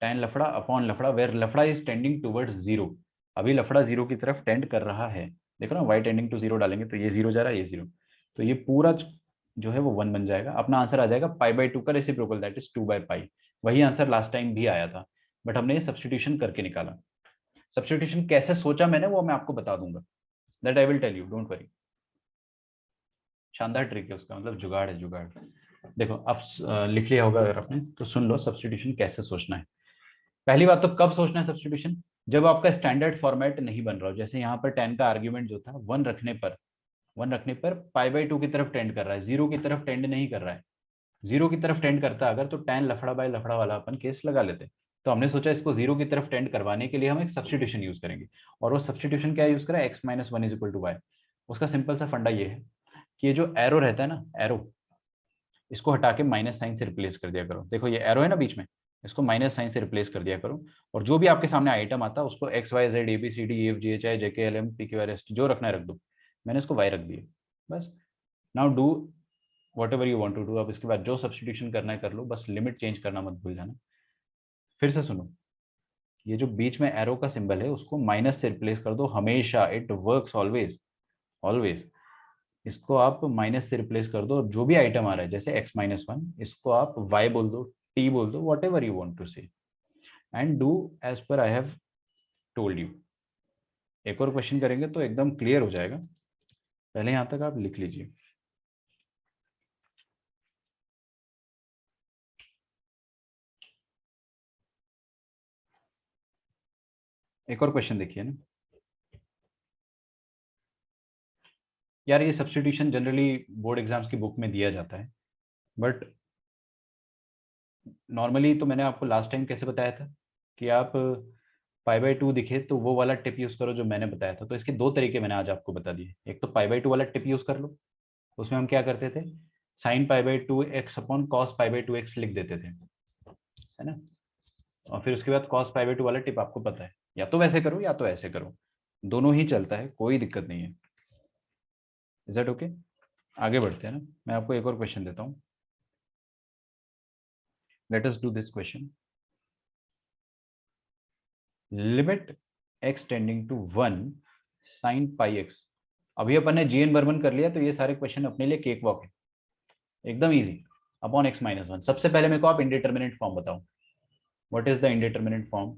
tan लफड़ा अपॉन लफड़ा, वेयर लफड़ा इज टेंडिंग टुवर्ड्स 0। अभी लफड़ा 0 की तरफ टेंड कर रहा है, देखो ना, y टेंडिंग टू 0 डालेंगे तो ये 0 जा रहा है, ये 0, तो ये पूरा जो है वो 1 बन जाएगा। अपना आंसर आ जाएगा पाई बाई 2 का reciprocal, that is 2 by pi. वही आंसर लास्ट टाइम भी आया था, बट हमने ये सब्सटीट्यूशन करके निकाला। सब्सटीट्यूशन कैसे सोचा मैंने वो मैं आपको बता दूंगा, that I will tell you, don't worry. शानदार ट्रिक है उसका, मतलब जुगाड़ है, जुगाड़। देखो अब लिख लिया होगा अगर आपने, तो सुन लो सब्सटीट्यूशन कैसे सोचना है। पहली बात तो कब सोचना है सब्सटीट्यूशन, जब आपका स्टैंडर्ड फॉर्मेट नहीं बन रहा हो। जैसे यहाँ पर tan का आर्ग्यूमेंट जो था 1 रखने पर पाई बाई 2 की तरफ टेंड कर रहा है, 0 की तरफ टेंड नहीं कर रहा है। 0 की तरफ टेंड करता अगर, तो tan लफड़ा बाय लफड़ा वाला अपन केस लगा लेते। तो हमने सोचा इसको 0 की तरफ टेंड करवाने के लिए हम एक सब्सटीट्यूशन यूज करेंगे। और वो सब्सटीट्यूशन क्या यूज करा, x माइनस 1 इज इक्वल टू वाई। उसका सिंपल सा फंडा ये है कि ये जो एरो रहता है ना, एरो, इसको हटा के माइनस साइन से रिप्लेस कर दिया करो। देखो ये एरो है ना बीच में, इसको माइनस साइन से रिप्लेस कर दिया करो। और जो भी आपके सामने आइटम आता है उसको X Y Z A B C D E F G H I J K L M P Q R S T जो रखना है रख दो। मैंने इसको वाई रख दिया, बस। Now do whatever you want to do. अब इसके बाद जो सब्सटीट्यूशन करना है कर लो, बस लिमिट चेंज करना मत भूल जाना। फिर से सुनो, ये जो बीच में एरो का सिंबल है उसको माइनस से रिप्लेस कर दो हमेशा, इट वर्क्स ऑलवेज, ऑलवेज। इसको आप माइनस से रिप्लेस कर दो, और जो भी आइटम आ रहा है जैसे x माइनस 1, इसको आप y बोल दो, t बोल दो, whatever you want to say, and do as per I have told you. एक और क्वेश्चन करेंगे तो एकदम क्लियर हो जाएगा, पहले यहां तक आप लिख लीजिए। एक और क्वेश्चन देखिए ना यार, ये सब्सटीट्यूशन जनरली बोर्ड एग्जाम्स की बुक में दिया जाता है, बट नॉर्मली तो मैंने आपको लास्ट टाइम कैसे बताया था कि आप पाई बाई 2 दिखे तो वो वाला टिप यूज करो जो मैंने बताया था। तो इसके दो तरीके मैंने आज आपको बता दिए, एक तो पाई बाई 2 वाला टिप यूज कर लो, उसमें हम क्या करते थे, sine pi by 2x upon cos pi by 2x लिख देते थे, है ना। और फिर उसके बाद कॉस पाई बाई 2 वाला टिप आपको पता है, या तो वैसे करो या तो ऐसे करो, दोनों ही चलता है, कोई दिक्कत नहीं है। Is that okay? आगे बढ़ते हैं ना, मैं आपको एक और क्वेश्चन देता हूँ। Let us do this question. Limit x tending to 1 sine pi x। अभी अपन ने जीएन बर्मन कर लिया, तो ये सारे क्वेश्चन अपने लिए केक वॉक है, एकदम इजी। अपॉन x माइनस 1। सबसे पहले मेरे को आप इंडिटरमिनेट फॉर्म बताओ, what is the indeterminate form?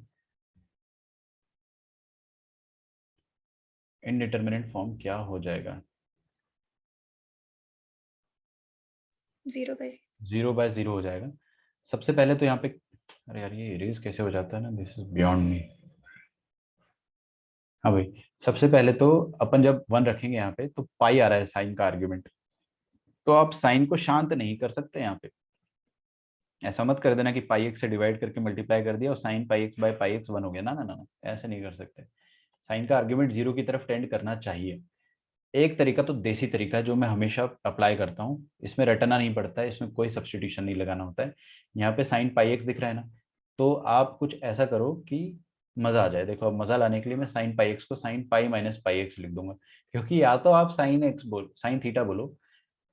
Indeterminate form क्या हो जाएगा?
0/0।
0/0 हो जाएगा। सबसे पहले तो यहाँ पे, अरे यार ये इरेज कैसे हो जाता है ना, दिस इज बियॉन्ड मी। हाँ भाई, सबसे पहले तो अपन जब 1 रखेंगे यहाँ पे, तो पाई आ रहा है साइन का आर्ग्यूमेंट, तो आप साइन को शांत नहीं कर सकते यहाँ पे। ऐसा मत कर देना कि पाई एक्स से डिवाइड करके मल्टीप्लाई कर दिया और sine pi x by pi x 1 हो गया, ना ना ना ना, ऐसे नहीं कर सकते। साइन का आर्ग्यूमेंट 0 की तरफ टेंड करना चाहिए। एक तरीका तो देसी तरीका है जो मैं हमेशा अप्लाई करता हूँ, इसमें रटना नहीं पड़ता है, इसमें कोई सब्सटीट्यूशन नहीं लगाना होता है। यहाँ पे साइन पाई एक्स दिख रहा है ना, तो आप कुछ ऐसा करो कि मजा आ जाए। देखो, अब मजा लाने के लिए मैं साइन पाई एक्स को sine pi minus pi x लिख दूंगा, क्योंकि या तो आप साइन एक्स बोल साइन थीटा बोलो,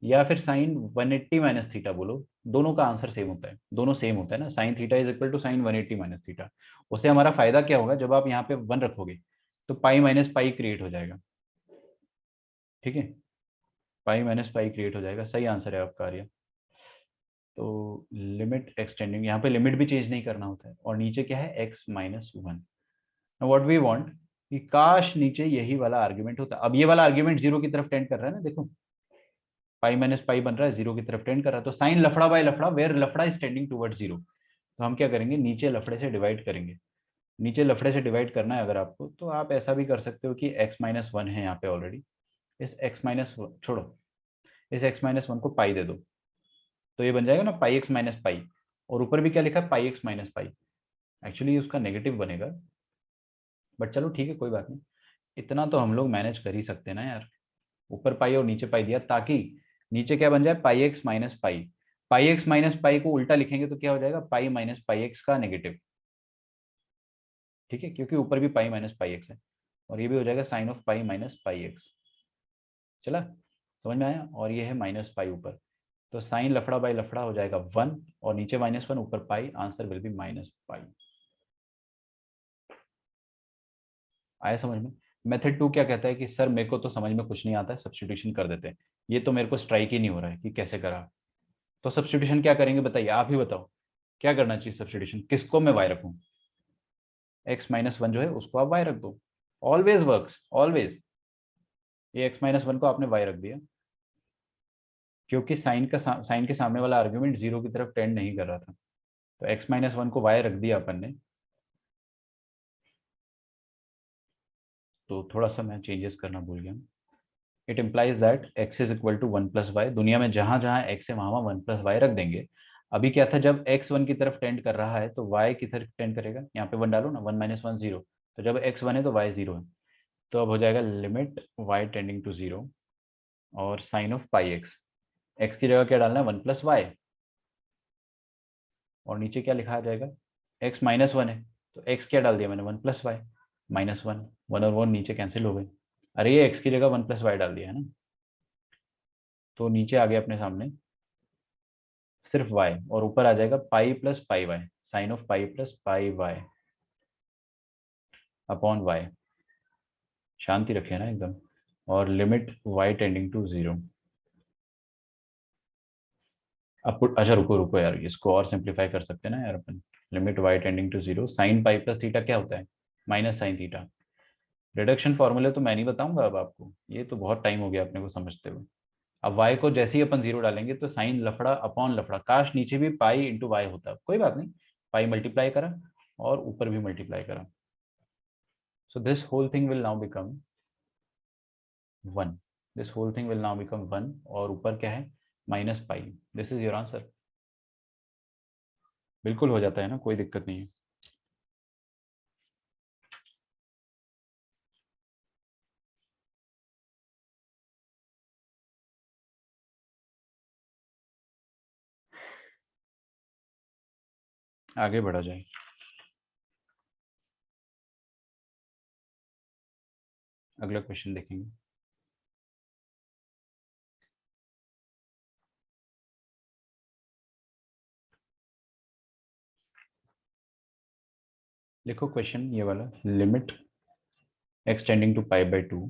या फिर साइन 180 माइनस थीटा बोलो, दोनों का आंसर सेम होता है, दोनों सेम होता है ना। Sine theta is equal to sine 180 minus theta. उससे हमारा फायदा क्या होगा, जब आप यहाँ पे 1 रखोगे तो पाई माइनस पाई क्रिएट हो जाएगा, ठीक है। पाई माइनस पाई क्रिएट हो जाएगा, सही आंसर है आपका आर्या। तो लिमिट एक्सटेंडिंग, यहाँ पे लिमिट भी चेंज नहीं करना होता है, और नीचे क्या है, x minus 1। What we want कि काश नीचे यही वाला आर्ग्यूमेंट होता। अब ये वाला आर्ग्यूमेंट 0 की तरफ टेंड कर रहा है ना, देखो पाई माइनस पाई बन रहा है, 0 की तरफ टेंड कर रहा है, तो साइन लफड़ा बाय लफड़ा, वेयर लफड़ा इज टेंडिंग टुवर्ड 0। तो हम क्या करेंगे, नीचे लफड़े से डिवाइड करेंगे। नीचे लफड़े से डिवाइड करना है अगर आपको, तो आप ऐसा भी कर सकते हो कि एक्स माइनस 1 है यहाँ पे ऑलरेडी, इस एक्स माइनस छोड़ो, इस एक्स माइनस 1 को पाई दे दो, तो ये बन जाएगा ना पाई एक्स माइनस पाई। और ऊपर भी क्या लिखा है, पाई एक्स माइनस पाई। एक्चुअली उसका नेगेटिव बनेगा, बट चलो ठीक है, कोई बात नहीं। इतना तो हम लोग मैनेज कर ही सकते हैं ना यार। ऊपर पाई और नीचे पाई दिया, ताकि नीचे क्या बन जाए, पाई एक्स माइनस पाई। पाई एक्स माइनस पाई को उल्टा लिखेंगे तो क्या हो जाएगा, पाई माइनस पाई एक्स का नेगेटिव, ठीक है, क्योंकि ऊपर भी पाई माइनस पाई एक्स है। और ये भी हो जाएगा sine of pi minus pi x. चला, समझ में आया? और ये है माइनस पाई ऊपर, तो साइन लफड़ा बाई लफड़ा हो जाएगा 1, और नीचे -1 ऊपर पाई, answer will be minus pi. आया समझ में? मेथड 2 क्या कहता है कि सर मेरे को तो समझ में कुछ नहीं आता है, सब्स्टिट्यूशन कर देते हैं। ये तो मेरे को स्ट्राइक ही नहीं हो रहा है कि कैसे करा। तो सब्स्टिट्यूशन क्या करेंगे बताइए, आप ही बताओ क्या करना चाहिए सब्स्टिट्यूशन, किसको मैं वाई रखूं? एक्स माइनस 1 जो है उसको आप वाई रख दो, ऑलवेज वर्क्स, ऑलवेज। ये एक्स माइनस 1 को आपने वाई रख दिया, क्योंकि साइन के सामने वाला आर्ग्यूमेंट 0 की तरफ टेंड नहीं कर रहा था, तो एक्स माइनस 1 को वाई रख दिया अपन ने। तो थोड़ा सा मैं चेंजेस करना भूल गया। It implies that x is equal to 1 + y। दुनिया में जहां जहां एक्स है वहां वहां 1 + y रख देंगे। अभी क्या था, जब एक्स 1 की तरफ टेंड कर रहा है तो y की तरफ टेंड करेगा, यहाँ पे 1 डालो ना, 1 - 1 0। तो जब x 1 है तो y 0 है, तो अब हो जाएगा लिमिट y टेंडिंग टू 0 और sine of pi x. X की जगह क्या डालना है, 1 + y, और नीचे क्या लिखा आ जाएगा, x -1 है, तो x क्या डाल दिया मैंने, 1 + y, -1, 1 और 1 नीचे कैंसिल हो गए। अरे ये x की जगह 1 + y डाल दिया है ना, तो नीचे आ गया अपने सामने सिर्फ y, और ऊपर आ जाएगा pi plus pi Y, sine of pi plus pi Y upon Y. शांति रखे ना एकदम। और लिमिट y टेंडिंग टू 0। अब अच्छा रुको रुको यार, इसको और सिंप्लीफाई कर सकते हैं ना यार अपन। Limit y tending to 0 sine pi plus theta क्या होता है, माइनस साइन थीटा। रिडक्शन फॉर्मूले तो मैं नहीं बताऊंगा अब आपको, ये तो बहुत टाइम हो गया अपने को समझते हुए। अब y को जैसे ही अपन 0 डालेंगे तो साइन लफड़ा अपॉन लफड़ा, काश नीचे भी पाई इंटू वाई होता, कोई बात नहीं, पाई मल्टीप्लाई करा और ऊपर भी मल्टीप्लाई करा, so this whole thing will now become 1। this whole thing will now become 1, और ऊपर क्या है, minus pi. This is your answer. बिल्कुल हो जाता है ना, कोई दिक्कत नहीं है। आगे बढ़ा जाए। अगला क्वेश्चन देखेंगे। देखो क्वेश्चन ये वाला, limit x tending to pi by 2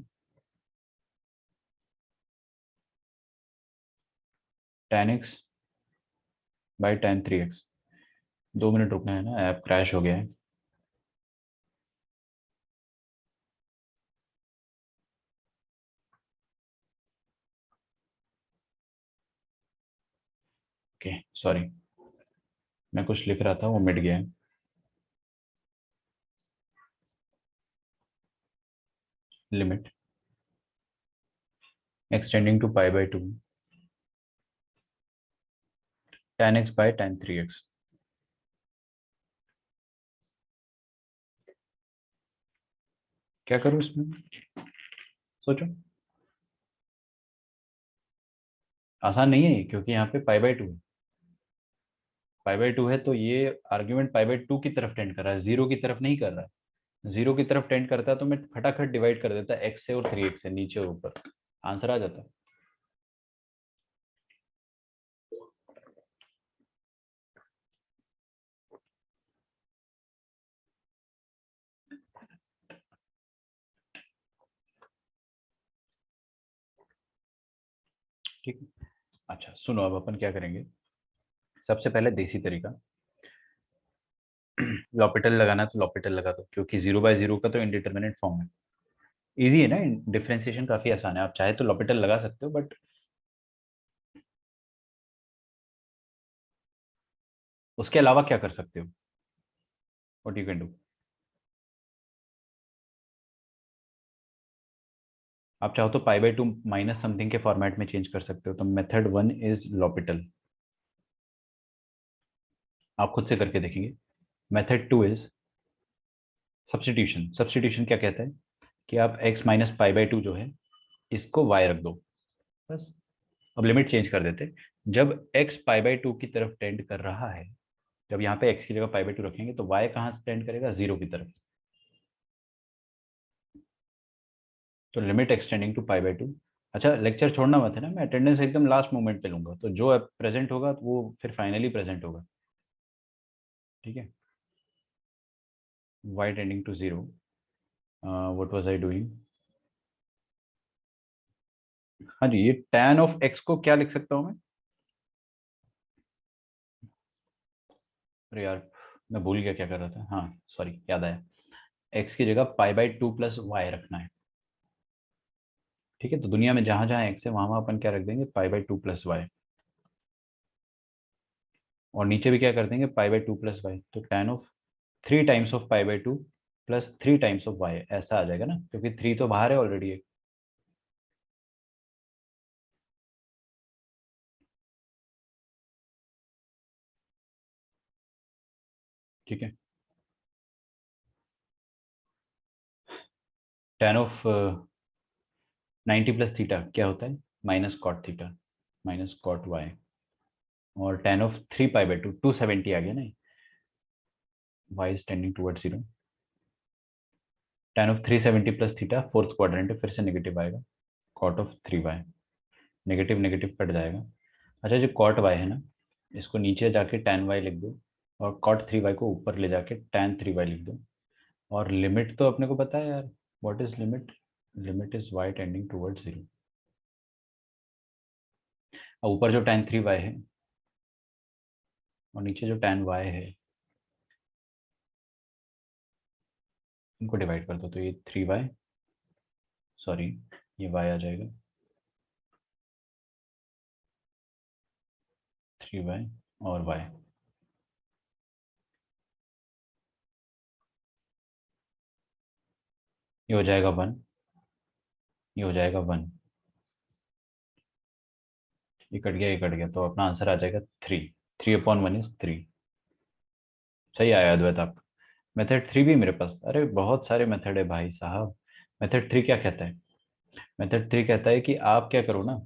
tan x by tan 3x। 2 minute रुकना है ना, ऐप क्रैश हो गया है। ओके सॉरी, मैं कुछ लिख रहा था वो मिट गया है। Limit x tending to pi by 2 tan x by tan 3x। क्या करूं इसमें, सोचो। आसान नहीं है ये, क्योंकि यहाँ पे पाई बाई 2 है। पाई बाई 2 है तो ये आर्ग्यूमेंट पाई बाई 2 की तरफ टेंड कर रहा है, जीरो की तरफ नहीं कर रहा है। जीरो की तरफ टेंड करता है तो मैं फटाफट डिवाइड कर देता x से और 3x से, नीचे और ऊपर, आंसर आ जाता। ठीक है, अच्छा सुनो, अब अपन क्या करेंगे। सबसे पहले देसी तरीका, लॉपिटल लगाना है तो लॉपिटल लगा दो, क्योंकि 0/0 का तो इंडिटरमिनेट फॉर्म है। इजी है ना, डिफरेंशिएशन काफी आसान है। आप चाहे तो लॉपिटल लगा सकते हो, बट उसके अलावा क्या कर सकते हो, व्हाट यू कैन डू। आप चाहो तो पाई बाई 2 माइनस समथिंग के फॉर्मेट में चेंज कर सकते हो। तो मेथड 1 इज लॉपिटल, आप खुद से करके देखेंगे। Method 2 is substitution. सब्सटीट्यूशन क्या कहता है कि आप x माइनस पाई बाई 2 जो है इसको y रख दो, बस। अब लिमिट चेंज कर देते, जब x पाई बाई 2 की तरफ टेंड कर रहा है, जब यहाँ पे x की जगह पाई बाई 2 रखेंगे तो y कहाँ से टेंड करेगा, 0 की तरफ। तो limit extending to pi by 2। अच्छा लेक्चर छोड़ना मत है ना, मैं अटेंडेंस एकदम लास्ट मोमेंट पे लूंगा, तो जो प्रेजेंट होगा तो वो फिर फाइनली प्रेजेंट होगा, ठीक है। y tending to 0, what was I doing. हाँ जी, ये tan ऑफ x को क्या लिख सकता हूँ मैं, अरे यार मैं भूल गया क्या कर रहा था। हाँ सॉरी, याद आया। x की जगह पाई बाई 2 प्लस वाई रखना है, ठीक है। तो दुनिया में जहां जहां x है वहां वहां अपन क्या रख देंगे, पाई बाई 2 प्लस वाई। और नीचे भी क्या कर देंगे, पाई बाई 2 प्लस वाई। तो tan of 3 times of pi by 2 plus 3 times of y, ऐसा आ जाएगा ना, क्योंकि 3 तो बाहर है ऑलरेडी। ठीक है, tan ऑफ 90 प्लस थीटा क्या होता है, minus cot theta, minus cot y. और tan ऑफ 3 पाई बाई 2, 270 आ गया ना, y is tending toward 0। tan of 370 plus theta, fourth quadrant है, फिर से नेगेटिव आएगा, cot of 3y। Negative negative कट जाएगा। अच्छा जो कॉट वाई है ना, इसको नीचे जाके tan y लिख दो, और कॉट 3y को ऊपर ले जाके tan 3y लिख दो। और लिमिट तो अपने को पता है यार, what is limit, limit is y tending toward 0। अब ऊपर जो tan 3y है और नीचे जो tan y है, इनको डिवाइड कर दो, तो ये 3y, सॉरी ये y आ जाएगा, 3y और y। ये हो जाएगा 1, ये हो जाएगा 1, ये कट गया, ये कट गया, तो अपना आंसर आ जाएगा 3। 3/1 इज 3। सही आया अद्वैत आप। मेथड 3 भी मेरे पास, अरे बहुत सारे मेथड है भाई साहब। मेथड 3 क्या कहता है, मेथड 3 कहता है कि आप क्या करो ना,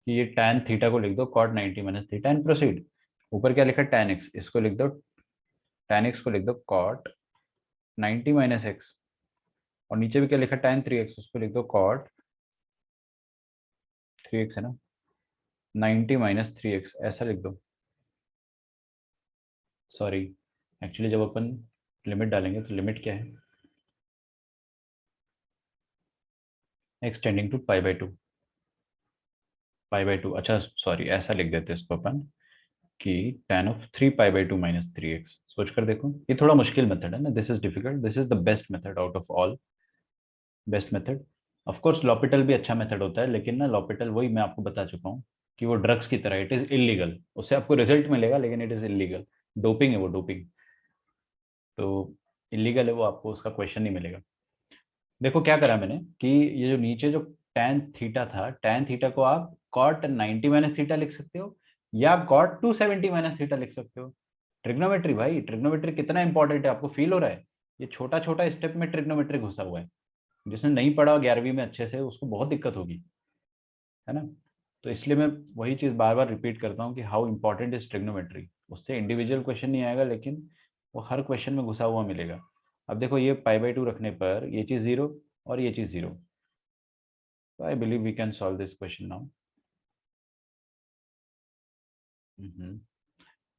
कि ये tan थीटा को लिख दो cot 90 minus theta and proceed. ऊपर क्या लिखा tan x, इसको लिख दो tan x को लिख दो cot 90 माइनस एक्स, और नीचे भी क्या लिखा tan 3x, उसको लिख दो cot 3x है ना, 90 माइनस 3x ऐसा लिख दो। सॉरी, एक्चुअली जब अपन लिमिट डालेंगे तो लिमिट क्या है, x tending to pi by two, अच्छा सॉरी ऐसा लिख देते हैं इसको अपन कि tan of 3 pi by two minus 3x। सोच कर देखो, ये थोड़ा मुश्किल मेथड है ना, this is difficult, this is the best method out of all, best method. Of course L'Hôpital भी अच्छा मेथड होता है, लेकिन ना लॉपिटल वही मैं आपको बता चुका हूँ कि वो ड्रग्स की तरह, इट इज इलीगल, उससे आपको रिजल्ट मिलेगा लेकिन इट इज इलीगल, डोपिंग है वो, डोपिंग, तो इलीगल है वो, आपको उसका क्वेश्चन नहीं मिलेगा। देखो क्या करा मैंने कि ये जो नीचे जो tan थीटा था, tan थीटा को आप cot 90 माइनस थीटा लिख सकते हो या cot 270 माइनस थीटा लिख सकते हो। ट्रिग्नोमेट्री भाई, ट्रिग्नोमेट्री कितना इंपॉर्टेंट है, आपको फील हो रहा है? ये छोटा छोटा स्टेप में ट्रिग्नोमेट्री घुसा हुआ है, जिसने नहीं पढ़ा 11वीं में अच्छे से उसको बहुत दिक्कत होगी, है ना। तो इसलिए मैं वही चीज़ बार बार रिपीट करता हूँ कि हाउ इंपॉर्टेंट इज ट्रिग्नोमेट्री। उससे इंडिविजुअल क्वेश्चन नहीं आएगा, लेकिन वो हर क्वेश्चन में घुसा हुआ मिलेगा। अब देखो ये पाई बाई 2 रखने पर ये चीज़ 0 और ये चीज़ 0, तो I believe we can solve this question now.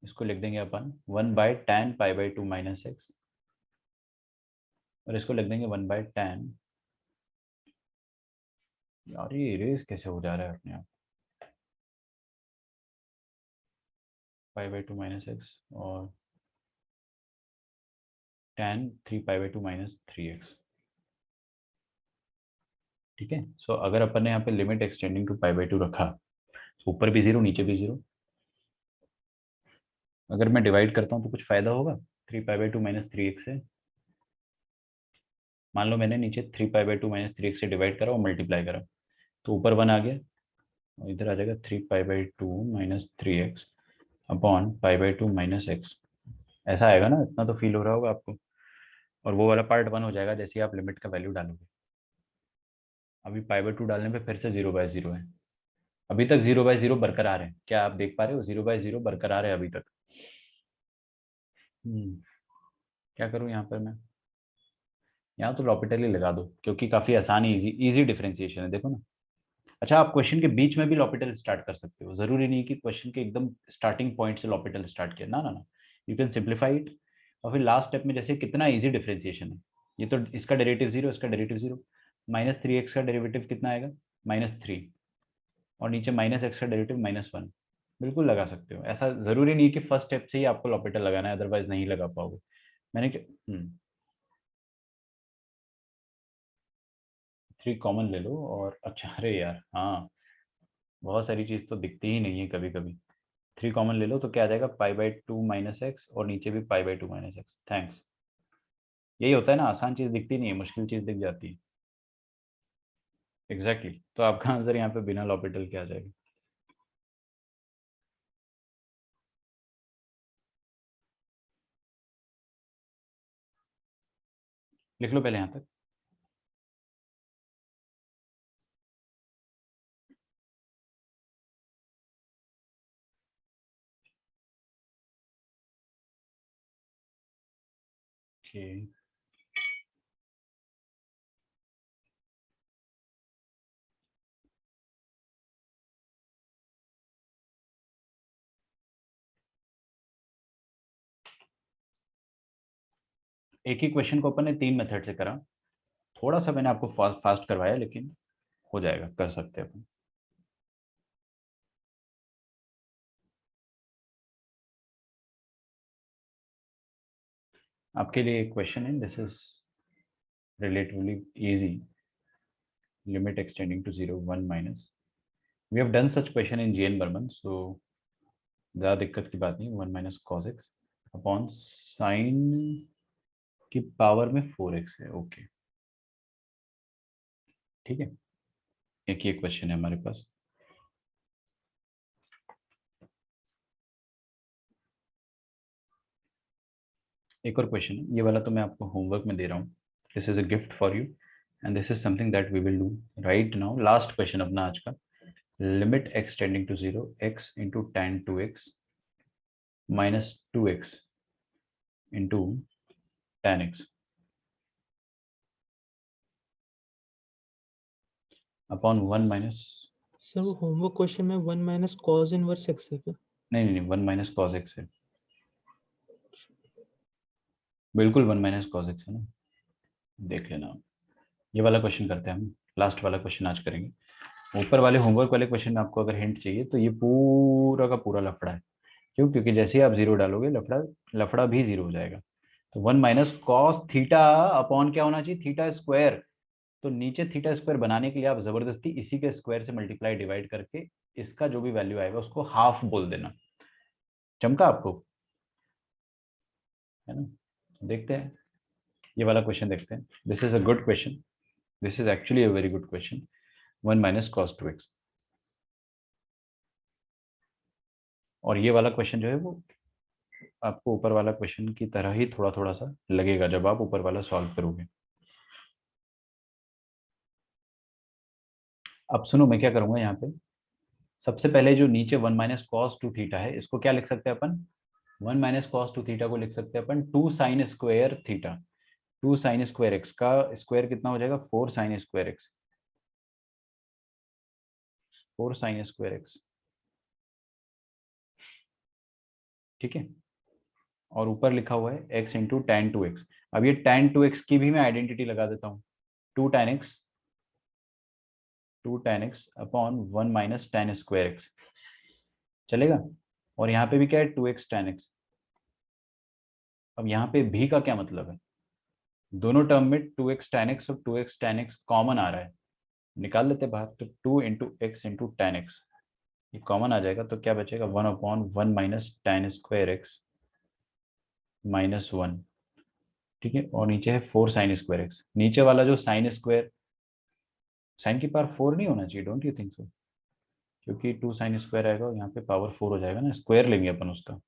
इसको लिख देंगे अपन 1/tan π/2 माइनस एक्स, और इसको लिख देंगे 1/tan, यार ये इरेज कैसे हो जा रहा है अपने आप, π/2 माइनस एक्स और tan 3π/2 माइनस 3x। ठीक है, सो अगर अपन ने यहाँ पे लिमिट एक्सटेंडिंग टू π/2 रखा, तो ऊपर भी 0 नीचे भी 0, अगर मैं डिवाइड करता हूँ तो कुछ फायदा होगा 3π/2 माइनस 3x से। मान लो मैंने नीचे 3π/2 माइनस 3x से डिवाइड करा और मल्टीप्लाई करा, तो ऊपर 1 आ गया और इधर आ जाएगा 3π/2 minus 3x upon π/2 minus x, ऐसा आएगा ना, इतना तो फील हो रहा होगा आपको। और वो वाला पार्ट 1 हो जाएगा जैसे आप लिमिट का वैल्यू डालोगे। अभी π/2 डालने पे फिर से 0/0 है, अभी तक 0/0 बरकरार है, क्या आप देख पा रहे हो? 0/0 बरकरार है अभी तक। क्या करूँ यहाँ पर मैं, यहाँ तो लॉपिटल ही लगा दो क्योंकि काफ़ी आसान इजी इजी डिफरेंशिएशन है, देखो ना। अच्छा, आप क्वेश्चन के बीच में भी लॉपिटल स्टार्ट कर सकते हो, जरूरी नहीं कि क्वेश्चन के एकदम स्टार्टिंग पॉइंट से लॉपिटल स्टार्ट किया, ना ना ना, यू कैन सिंप्लीफाई इट। और फिर लास्ट स्टेप में जैसे कितना इजी डिफरेंशिएशन है, ये तो इसका डेरिवेटिव 0, इसका डेरिवेटिव 0, -3x का डेरिवेटिव कितना आएगा, -3, और नीचे -x का डेरिवेटिव -1, बिल्कुल लगा सकते हो। ऐसा जरूरी नहीं कि फर्स्ट स्टेप से ही आपको लॉपिटल लगाना है, अदरवाइज नहीं लगा पाओगे। मैंने क्या 3 कॉमन ले लो, और अच्छा अरे यार हाँ, बहुत सारी चीज़ तो दिखती ही नहीं है कभी कभी। 3 कॉमन ले लो तो क्या आ जाएगा, π/2 माइनस एक्स, और नीचे भी π/2 माइनस एक्स। थैंक्स, यही होता है ना, आसान चीज़ दिखती नहीं है, मुश्किल चीज़ दिख जाती है। एग्जैक्टली तो आपका आंसर यहाँ पे बिना लॉपिटल के आ जाएगा। लिख लो पहले यहाँ तक। Okay. एक ही क्वेश्चन को अपन ने 3 मेथड से करा, थोड़ा सा मैंने आपको फास्ट करवाया, लेकिन हो जाएगा, कर सकते हैं अपन। आपके लिए एक क्वेश्चन है, this is relatively easy, limit extending to 0 1 minus, we have done such question in G N Berman, so ज़्यादा दिक्कत की बात नहीं। 1 minus cos X upon sine की पावर में 4x है, ओके ठीक है। एक ही क्वेश्चन है हमारे पास। एक और क्वेश्चन है, ये वाला तो मैं आपको होमवर्क में दे रहा हूँ, this is a gift for you and this is something that we will do right now. Last question अपना आज का, limit x tending to 0 x into tan 2x minus 2x into tan x upon 1 minus,
sir वो homework question में 1 minus cos inverse x है क्या?
नहीं 1 minus cos x है, बिल्कुल 1 माइनस कॉस एक्स है ना, देख लेना। ये वाला क्वेश्चन करते हैं हम, लास्ट वाला क्वेश्चन आज करेंगे। ऊपर वाले होमवर्क वाले क्वेश्चन में आपको अगर हिंट चाहिए तो ये पूरा का पूरा लफड़ा है। क्यों? क्योंकि जैसे ही आप जीरो डालोगे लफड़ा लफड़ा भी जीरो हो जाएगा। तो 1 माइनस कॉस थीटा अपॉन क्या होना चाहिए, थीटा स्क्वायर। तो नीचे थीटा स्क्वायर बनाने के लिए आप जबरदस्ती इसी के स्क्वायर से मल्टीप्लाई डिवाइड करके इसका जो भी वैल्यू आएगा उसको हाफ बोल देना। चमका आपको, है ना? देखते हैं ये वाला क्वेश्चन, देखते हैं। This is a good question, this is actually a very good question. 1 minus cos 2x। और ये वाला क्वेश्चन जो है वो आपको ऊपर वाला क्वेश्चन की तरह ही थोड़ा थोड़ा सा लगेगा जब आप ऊपर वाला सॉल्व करोगे। अब सुनो, मैं क्या करूंगा यहाँ पे, सबसे पहले जो नीचे 1 माइनस कॉस 2 थीटा है इसको क्या लिख सकते हैं अपन, 1 माइनस कॉस 2 थीटा को लिख सकते हैं अपन 2 sine square theta. 2 sine square x का स्क्वायर कितना हो जाएगा, 4 sine square x, 4 sine square x, ठीक है। और ऊपर लिखा हुआ है x into tan two x. अब ये टेन टू एक्स की भी मैं आइडेंटिटी लगा देता हूँ, 2 ten x, 2 ten x upon 1 minus ten square x, चलेगा। और यहाँ पे भी क्या है, 2x टेन एक्स। अब यहाँ पे भी का क्या मतलब है, दोनों टर्म में 2x टेन एक्स और 2x टेन एक्स कॉमन आ रहा है, निकाल लेते बाहर। तो 2 into x into ten x, ये कॉमन आ जाएगा तो क्या बचेगा, 1 upon 1 minus ten square x minus 1, ठीक है। और नीचे है 4 साइन स्क्वायर एक्स। नीचे वाला जो साइन स्क्वायर, साइन की पावर 4 नहीं होना चाहिए, डोंट यू थिंक सो? क्योंकि 2 साइन स्क्वायर आएगा और यहाँ पे पावर 4 हो जाएगा ना, स्क्वायर लेंगे अपन उसका।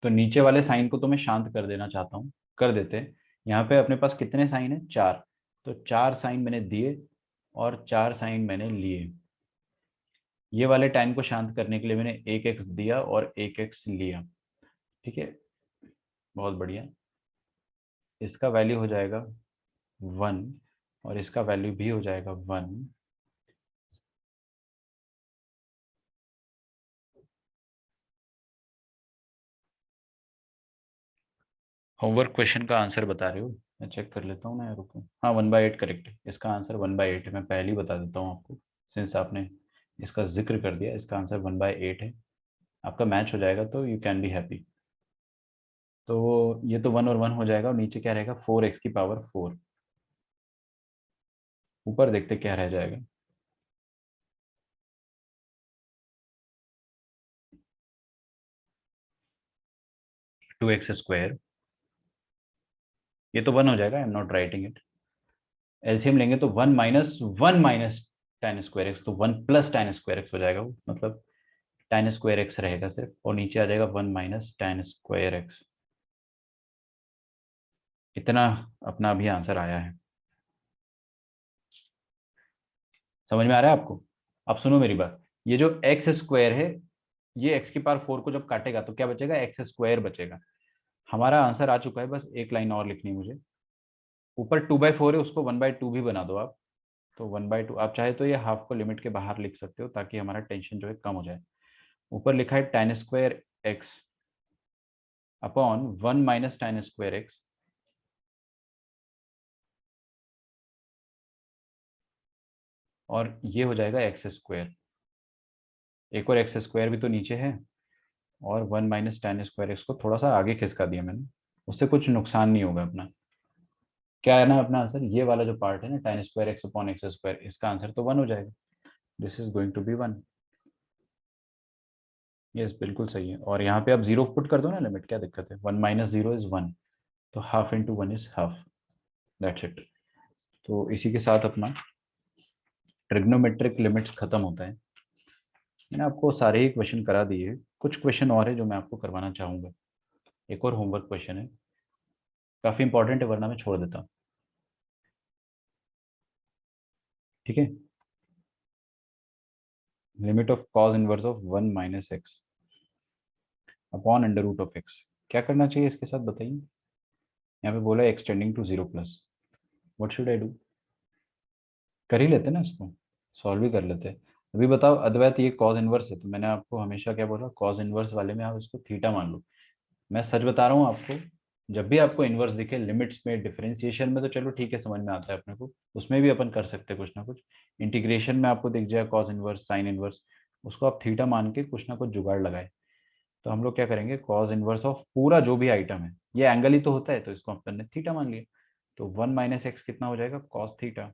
तो नीचे वाले साइन को तो मैं शांत कर देना चाहता हूँ, कर देते हैं। यहाँ पे अपने पास कितने साइन है, 4। तो 4 साइन मैंने दिए और 4 साइन मैंने लिए। ये वाले टाइम को शांत करने के लिए मैंने एक एक्स दिया और एक एक्स लिया, ठीक है। बहुत बढ़िया। इसका वैल्यू हो जाएगा 1 और इसका वैल्यू भी हो जाएगा 1। होमवर्क क्वेश्चन का आंसर बता रहे हो? मैं चेक कर लेता हूँ ना यार, रुको। हाँ 1/8 करेक्ट है, इसका आंसर 1/8 है। मैं पहले ही बता देता हूँ आपको, सिंस आपने इसका जिक्र कर दिया। इसका आंसर 1/8 है। आपका मैच हो जाएगा तो यू कैन बी हैप्पी। तो ये तो 1 और 1 हो जाएगा और नीचे क्या रहेगा, 4x की पावर 4। ऊपर देखते क्या रह जाएगा। 2x स्क्वायर, ये तो 1 हो जाएगा, I am not writing it. LCM लेंगे तो 1 माइनस टेन स्क्वायर एक्स, तो 1 प्लस टेन स्क्वायर एक्स हो जाएगा वो, मतलब टेन स्क्वायर एक्स रहेगा सिर्फ, और नीचे आ जाएगा 1 माइनस टेन स्क्वायर एक्स। इतना अपना अभी आंसर आया है। समझ में आ रहा है आपको? अब सुनो मेरी बात, ये जो एक्स स्क्वायर है, ये एक्स की पावर 4 को जब काटेगा तो क्या बचेगा, एक्स स्क्वायर बचेगा। हमारा आंसर आ चुका है, बस एक लाइन और लिखनी है मुझे। ऊपर 2/4 है, उसको 1/2 भी बना दो आप। तो 1/2 आप चाहे तो ये हाफ को लिमिट के बाहर लिख सकते हो ताकि हमारा टेंशन जो है कम हो जाए। ऊपर लिखा है ten square x upon 1 minus ten square x, और ये हो जाएगा एक्स स्क्वायर। एक और एक्स स्क्वायर भी तो नीचे है, और 1 माइनस टेन स्क्वायर एक्स को थोड़ा सा आगे खिसका दिया मैंने, उससे कुछ नुकसान नहीं होगा अपना। क्या है ना अपना आंसर, ये वाला जो पार्ट है ना, tan square x upon x square, इसका आंसर तो 1 हो जाएगा। This is going to be 1। Yes बिल्कुल सही है। और यहाँ पे आप जीरो पुट कर दो ना लिमिट, क्या दिक्कत है, 1 माइनस जीरो इज 1, तो half into 1 is half, that's it. तो इसी के साथ अपना ट्रिग्नोमेट्रिक लिमिट्स खत्म होता है। मैंने आपको सारे ही क्वेश्चन करा दिए, कुछ क्वेश्चन और है जो मैं आपको करवाना चाहूंगा। एक और होमवर्क क्वेश्चन है, काफी इंपॉर्टेंट है वरना मैं छोड़ देता, ठीक है। Limit of cos inverse of 1 minus x. Upon under root of x. क्या करना चाहिए इसके साथ बताइए? यहाँ पे बोला x tending to 0 plus, what should I do? कर ही लेते ना इसको, सॉल्व ही कर लेते। अभी बताओ अद्वैत, ये कॉज इनवर्स है, तो मैंने आपको हमेशा क्या बोला, कॉज इनवर्स वाले में आप इसको थीटा मान लो। मैं सच बता रहा हूँ आपको, जब भी आपको इनवर्स दिखे लिमिट्स में, डिफरेंशिएशन में तो चलो ठीक है, समझ में आता है अपने को, उसमें भी अपन कर सकते हैं कुछ ना कुछ। इंटीग्रेशन में आपको दिख जाए कॉज इनवर्स, साइन इनवर्स, उसको आप थीटा मान के कुछ ना कुछ जुगाड़ लगाए। तो हम लोग क्या करेंगे, कॉज इनवर्स ऑफ पूरा जो भी आइटम है, ये एंगल ही तो होता है, तो इसको अपन ने थीटा मान लिया। तो 1 माइनस एक्स कितना हो जाएगा, कॉस थीटा।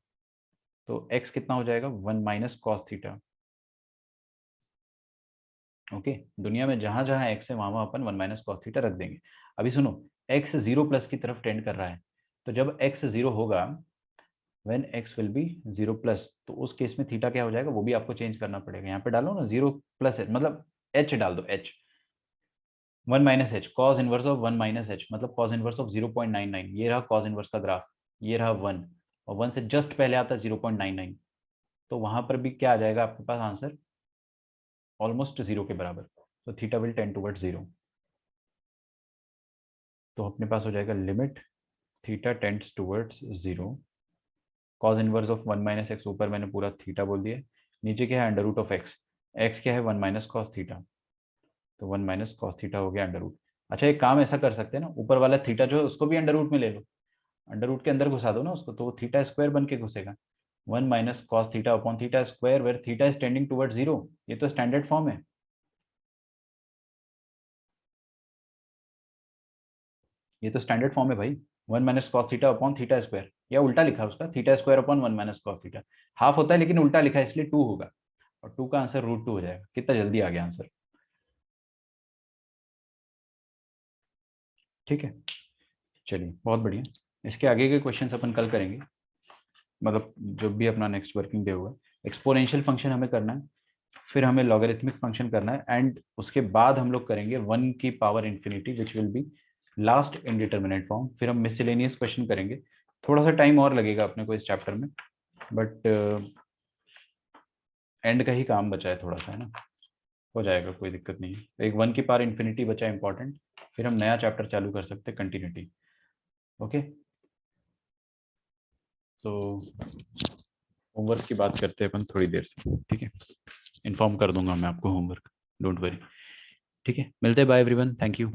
तो x कितना हो जाएगा, 1 माइनस कॉस थीटा। ओके, दुनिया में जहां जहां x है वहां वहां अपन 1 माइनस कॉस थीटा रख देंगे। अभी सुनो, x 0 प्लस की तरफ टेंड कर रहा है, तो जब x 0 होगा, when x will be 0 plus, तो उस केस में थीटा क्या हो जाएगा, वो भी आपको चेंज करना पड़ेगा। यहाँ पे डालो ना 0 प्लस h, मतलब h डाल दो, h 1 minus H, cos inverse of 1 minus H, मतलब कॉस इनवर्स ऑफ 0.99। ये रहा कॉस इनवर्स का ग्राफ, ये रहा 1, और 1 से जस्ट पहले आता 0.99, तो वहां पर भी क्या आ जाएगा आपके पास आंसर, ऑलमोस्ट 0 के बराबर। तो थीटा विल टेंड टुवर्ड्स 0। तो अपने पास हो जाएगा limit theta tends towards 0, cos inverse of 1 minus x, ऊपर मैंने पूरा थीटा बोल दिया, नीचे क्या है under root of x, x क्या है 1 माइनस कॉस थीटा, तो 1 माइनस कॉस थीटा हो गया अंडर रूट। अच्छा एक काम ऐसा कर सकते हैं ना, ऊपर वाला थीटा जो है उसको भी अंडर रूट में ले लो, अंडर रूट के अंदर घुसा दो ना उसको, तो वो थीटा स्क्वायर बन के घुसेगा। 1 minus cos theta upon theta square, where theta is tending towards 0। ये तो स्टैंडर्ड फॉर्म है, ये तो स्टैंडर्ड फॉर्म है भाई। 1 minus cos theta upon theta square, या उल्टा लिखा है उसका, theta square upon 1 minus cos theta. Half होता है लेकिन उल्टा लिखा है, इसलिए 2 होगा, और 2 का आंसर √2 हो जाएगा। कितना जल्दी आ गया आंसर, ठीक है। चलिए बहुत बढ़िया, इसके आगे के क्वेश्चंस अपन कल करेंगे, मतलब जब भी अपना नेक्स्ट वर्किंग डे होगा। एक्सपोनेंशियल फंक्शन हमें करना है, फिर हमें लॉगरिथमिक फंक्शन करना है, एंड उसके बाद हम लोग करेंगे 1 की power infinity which will be last indeterminate form. फिर हम मिसलेनियस क्वेश्चन करेंगे, थोड़ा सा टाइम और लगेगा अपने को इस चैप्टर में, बट एंड का ही काम बचा है थोड़ा सा, है ना, हो जाएगा, कोई दिक्कत नहीं है। एक 1 की पावर इंफिनिटी बचा है इंपॉर्टेंट, फिर हम नया चैप्टर चालू कर सकते हैं, कंटिन्यूटी। ओके, तो होमवर्क की बात करते हैं अपन थोड़ी देर से, ठीक है, इन्फॉर्म कर दूंगा मैं आपको होमवर्क, डोंट वरी, ठीक है। मिलते हैं, बाय एवरीवन, थैंक यू।